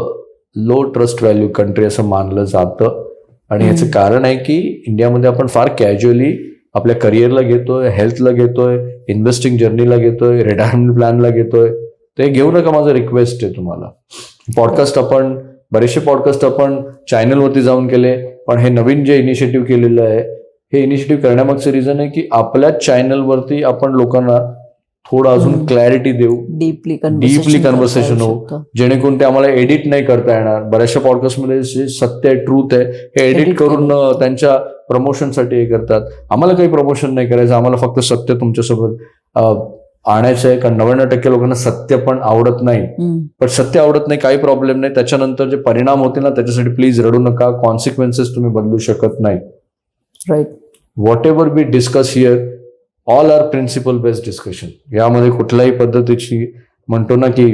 low trust value country असं मानलं जातं. आणि याचं कारण आहे की इंडियामध्ये आपण फार कॅज्युअली आपल्या करिअरला घेतोय, हेल्थला घेतोय, इन्व्हेस्टिंग जर्नीला घेतोय, रिटायरमेंट प्लॅनला घेतोय. ते घेऊ नका, माझं रिक्वेस्ट आहे तुम्हाला. बरेचसे पॉडकास्ट आपण चॅनलवरती जाऊन केले, पण हे नवीन जे इनिशिएटिव्ह केलेलं आहे, हे इनिशिएटिव्ह करण्यामागचं रिझन आहे की आपल्याच चॅनलवरती आपण लोकांना थोडं अजून क्लॅरिटी देऊ, डीपली कन्व्हर्सेशन होऊ, जेणेकरून ते आम्हाला एडिट नाही करता येणार. बऱ्याचशा पॉडकास्टमध्ये जे सत्य आहे, ट्रूथ आहे, हे एडिट करून त्यांच्या प्रमोशनसाठी हे करतात. आम्हाला काही प्रमोशन नाही करायचं, आम्हाला फक्त सत्य तुमच्यासोबत आणायचं आहे. कारण 99% लोकांना सत्य पण आवडत नाही. पण सत्य आवडत नाही, काही प्रॉब्लेम नाही. त्याच्यानंतर जे परिणाम होतील ना, त्याच्यासाठी प्लीज रडू नका. कॉन्सिक्वेन्सेस तुम्ही बदलू शकत नाही. Right. Whatever we discuss here, all are principle based discussion. यामध्ये कुठल्याही पद्धतीची म्हणतो ना की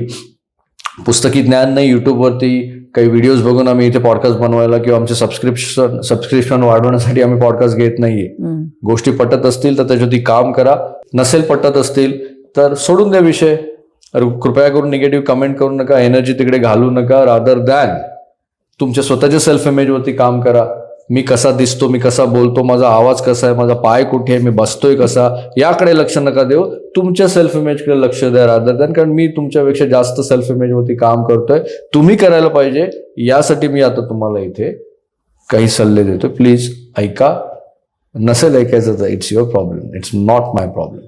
पुस्तकी ज्ञान नाही. युट्यूबवरती काही व्हिडिओज बघून आम्ही इथे पॉडकास्ट बनवायला किंवा आमचे सबस्क्रिप्शन वाढवण्यासाठी आम्ही पॉडकास्ट घेत नाहीये. गोष्टी पटत असतील तर त्याच्यावरती काम करा, नसेल पटत असतील तर सोडून द्या विषय. कृपया करून निगेटिव्ह कमेंट करू नका, एनर्जी तिकडे घालू नका. रादर दॅन तुमच्या स्वतःच्या सेल्फ इमेजवरती काम करा. मी कसा दिसतो, मी कसा बोलतो, माझा आवाज कसा आहे, माझा पाय कुठे आहे, मी बसतोय कसा, याकडे लक्ष नका देऊ. तुमच्या सेल्फ इमेजकडे लक्ष द्या रादर दॅन. कारण मी तुमच्यापेक्षा जास्त सेल्फ इमेजवरती काम करतोय, तुम्ही करायला पाहिजे. यासाठी मी आता तुम्हाला इथे काही सल्ले देतोय. प्लीज ऐका. नसेल ऐकायचं तर it's your problem, it's not my problem.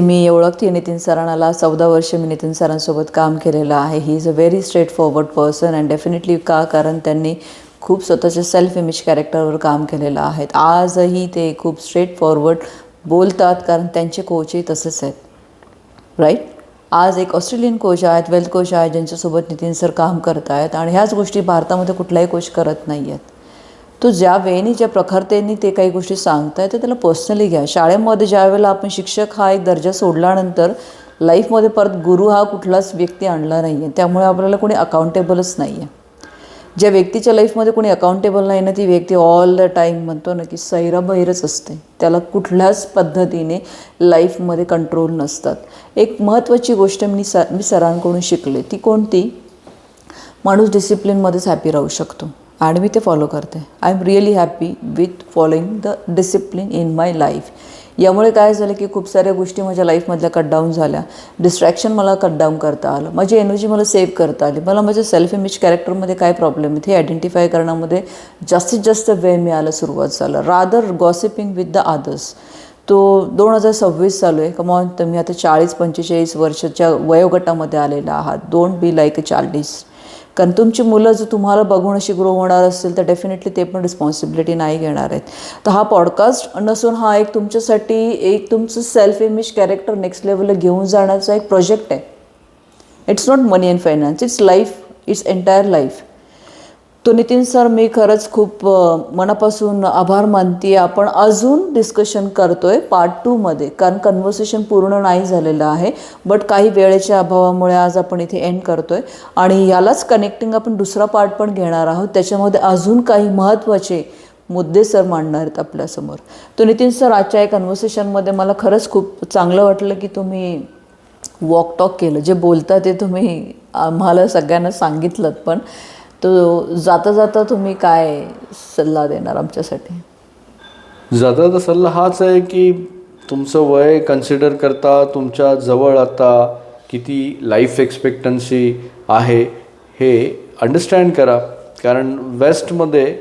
मी ओळखते नितीन सरांना. 14 वर्ष मी नितीन सरांसोबत काम केलेलं आहे. He is a very straight forward person and definitely कारण त्यांनी खूप स्वतःच्या सेल्फ इमेज कॅरेक्टरवर काम केलेलं आहे. आजही ते खूप स्ट्रेट फॉरवर्ड बोलतात, कारण त्यांचे कोचही तसेच आहेत. राईट. आज एक ऑस्ट्रेलियन कोच आहेत, वेल्थ कोच आहेत, ज्यांच्यासोबत नितीन सर काम करत आहेत. आणि ह्याच गोष्टी भारतामध्ये कुठलाही कोच करत नाही आहेत. तो ज्या वेळेने, ज्या प्रखरतेने ते काही गोष्टी सांगतायत तर त्याला पर्सनली घ्या. शाळेमध्ये ज्या वेळेला आपण शिक्षक हा एक दर्जा सोडल्यानंतर लाईफमध्ये परत गुरु हा कुठलाच व्यक्ती आणला नाही आहे. त्यामुळे आपल्याला कोणी अकाउंटेबलच नाही आहे. ज्या व्यक्तीच्या लाईफमध्ये कोणी अकाउंटेबल नाही ना, ती व्यक्ती ऑल द टाईम म्हणतो ना की सैराबैरच असते. त्याला कुठल्याच पद्धतीने लाईफमध्ये कंट्रोल नसतात. एक महत्त्वाची गोष्ट मी सरांकडून शिकले, ती कोणती? माणूस डिसिप्लिनमध्येच हॅपी राहू शकतो आणि मी ते फॉलो करते. I am really happy with following the discipline in my life. यामुळे काय झालं की खूप साऱ्या गोष्टी माझ्या लाईफमधल्या कटडाऊन झाल्या. डिस्ट्रॅक्शन मला कटडाऊन करता आलं, माझी एनर्जी मला सेव्ह करता आली. मला माझ्या सेल्फ इमेज कॅरेक्टरमध्ये काय प्रॉब्लेम आहेत हे आयडेंटिफाय करण्यामध्ये जास्तीत जास्त वेळ मिळायला सुरुवात झालं. Rather gossiping with the others. तो 2026 चालू आहे. कमॉन, तुम्ही आता 40-45 वर्षाच्या वयोगटामध्ये आलेला आहात. Don't be like a childish. कारण तुमची मुलं जर तुम्हाला बघून अशी ग्रो होणार असतील तर डेफिनेटली ते पण रिस्पॉन्सिबिलिटी नाही घेणार आहेत. तर हा पॉडकास्ट नसून हा एक तुमच्यासाठी एक तुमचं सेल्फ इमेज कॅरेक्टर नेक्स्ट लेवलला घेऊन जाण्याचा एक प्रोजेक्ट आहे. It's not money and finance, it's life, its entire life. तो नितीन सर, मी खरंच खूप मनापासून आभार मानते. आपण अजून डिस्कशन करतोय पार्ट 2मध्ये, कारण कन्व्हर्सेशन पूर्ण नाही झालेलं आहे. बट काही वेळेच्या अभावामुळे आज आपण इथे एंड करतोय आणि यालाच कनेक्टिंग आपण दुसरा पार्ट पण घेणार आहोत. त्याच्यामध्ये अजून काही महत्त्वाचे मुद्दे सर मांडणार आहेत आपल्यासमोर. तो नितीन सर, आजच्या या कन्व्हर्सेशनमध्ये मला खरंच खूप चांगलं वाटलं की तुम्ही वॉक टॉक केलं. जे बोलता ते तुम्ही आम्हाला सगळ्यांना सांगितलं, पण तो जाता जाता तुम्ही काय सल्ला देणार आमच्यासाठी? जाता जाता सल्ला हाच आहे की तुमचं वय कन्सिडर करता तुमच्या जवळ आता किती लाईफ एक्सपेक्टन्सी आहे हे अंडरस्टँड करा. कारण वेस्टमध्ये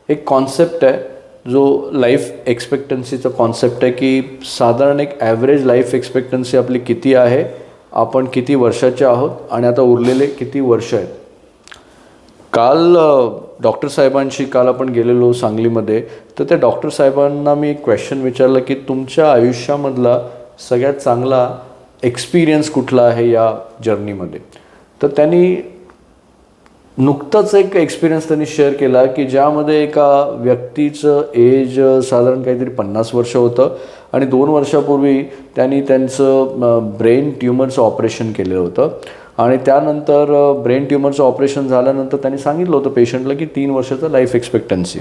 एक कॉन्सेप्ट आहे जो लाईफ एक्सपेक्टन्सीचा कॉन्सेप्ट आहे की साधारण एक ॲव्हरेज लाईफ एक्सपेक्टन्सी आपली किती आहे, आपण किती वर्षाचे आहोत आणि आता उरलेले किती वर्ष आहेत. काल डॉक्टर साहेबांशी आपण गेलेलो सांगलीमध्ये, तर त्या डॉक्टर साहेबांना मी एक क्वेश्चन विचारलं की तुमच्या आयुष्यामधला सगळ्यात चांगला एक्सपिरियन्स कुठला आहे या जर्नीमध्ये. तर त्यांनी नुकताच एक एक्सपिरियन्स त्यांनी शेअर केला की ज्यामध्ये एका व्यक्तीचं एज साधारण काहीतरी 50 वर्ष होतं आणि 2 वर्षापूर्वी त्यांनी त्यांचं ब्रेन ट्युमरचं ऑपरेशन केलेलं होतं. आणि त्यानंतर ब्रेन ट्युमरचं ऑपरेशन झाल्यानंतर त्यांनी सांगितलं होतं पेशंटला की 3 वर्षाचं लाईफ एक्सपेक्टन्सी.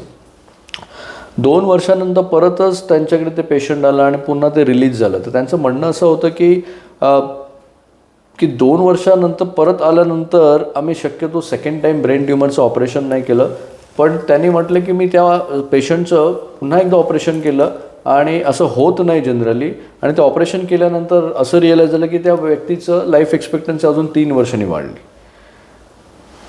2 वर्षानंतर परतच त्यांच्याकडे ते पेशंट आलं आणि पुन्हा ते रिलीज झालं. तर त्यांचं म्हणणं असं होतं की 2 वर्षानंतर परत आल्यानंतर आम्ही शक्यतो सेकंड टाईम ब्रेन ट्युमरचं ऑपरेशन नाही केलं, पण त्यांनी म्हटलं की मी त्या पेशंटचं पुन्हा एकदा ऑपरेशन केलं आणि असं होत नाही जनरली. आणि ते ऑपरेशन केल्यानंतर असं रिअलाईज झालं की त्या व्यक्तीचं लाईफ एक्सपेक्टन्सी अजून 3 वर्षांनी वाढली.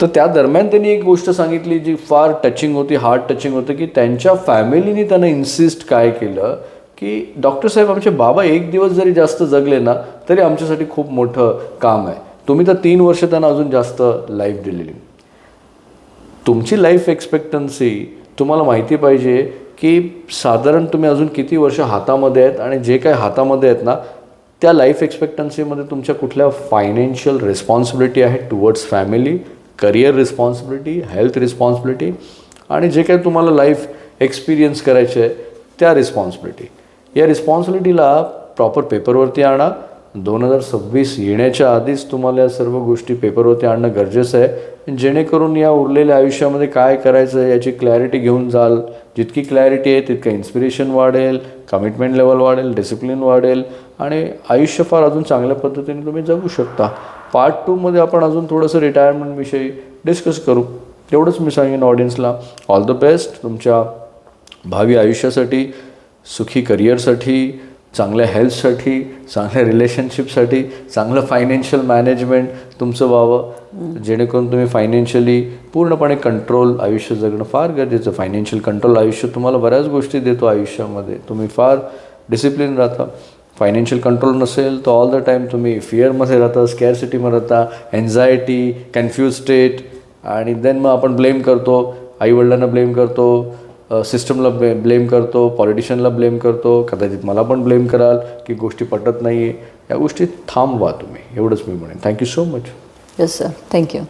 तर त्या दरम्यान त्यांनी एक गोष्ट सांगितली जी फार टचिंग होती, हार्ट टचिंग होतं, की त्यांच्या फॅमिलीने त्यांना इन्सिस्ट काय केलं की डॉक्टर साहेब आमचे बाबा 1 दिवस जरी जास्त जगले ना तरी आमच्यासाठी खूप मोठं काम आहे. तुम्ही तर 3 वर्ष त्यांना अजून जास्त लाईफ दिलेली. तुमची लाईफ एक्सपेक्टन्सी तुम्हाला माहिती पाहिजे की साधारण तुम्ही अजून किती वर्ष हातामध्ये आहेत आणि जे काय हातामध्ये आहेत ना त्या लाईफ एक्सपेक्टन्सीमध्ये तुमच्या कुठल्या फायनान्शियल रिस्पॉन्सिबिलिटी आहेत towards family, career responsibility, health responsibility आणि जे काही तुम्हाला लाईफ एक्सपिरियन्स करायचे आहे त्या रिस्पॉन्सिबिलिटी. या रिस्पॉन्सिबिलिटीला प्रॉपर पेपरवरती आणा. 2026 येण्याच्या आधीच तुम्हाला या सर्व गोष्टी पेपरवरती आणणं गरजेचं आहे, जेणेकरून या उरलेल्या आयुष्यामध्ये काय करायचं आहे याची क्लॅरिटी घेऊन जाल. जितकी क्लॅरिटी आहे तितकं इन्स्पिरेशन वाढेल, कमिटमेंट लेवल वाढेल, डिसिप्लिन वाढेल आणि आयुष्य फार अजून चांगल्या पद्धतीने तुम्ही जगू शकता. पार्ट 2मध्ये आपण अजून थोडंसं रिटायरमेंटविषयी डिस्कस करू. तेवढंच मी सांगेन ऑडियन्सला. ऑल द बेस्ट तुमच्या भावी आयुष्यासाठी, सुखी करिअरसाठी, चांगल्या हेल्थसाठी, चांगल्या रिलेशनशिपसाठी, चांगलं फायनान्शियल मॅनेजमेंट तुमचं व्हावं, जेणेकरून तुम्ही फायनान्शियली पूर्णपणे कंट्रोल आयुष्य जगणं फार गरजेचं. फायनान्शियल कंट्रोल आयुष्य तुम्हाला बऱ्याच गोष्टी देतो आयुष्यामध्ये. तुम्ही फार डिसिप्लिन राहता. फायनान्शियल कंट्रोल नसेल तर ऑल द टाईम तुम्ही फिअरमध्ये राहता, स्कॅरसिटीमध्ये राहता, एन्झायटी, कन्फ्यूज स्टेट आणि देन मग आपण ब्लेम करतो, आईवडिलांना ब्लेम करतो, सिस्टमला ब्लेम करतो, पॉलिटिशियनला ब्लेम करतो, कदाचित मला पण ब्लेम कराल की गोष्टी पटत नाही आहे. या गोष्टी थांबवा तुम्ही, एवढंच मी म्हणेन. Thank you so much. Yes sir, thank you.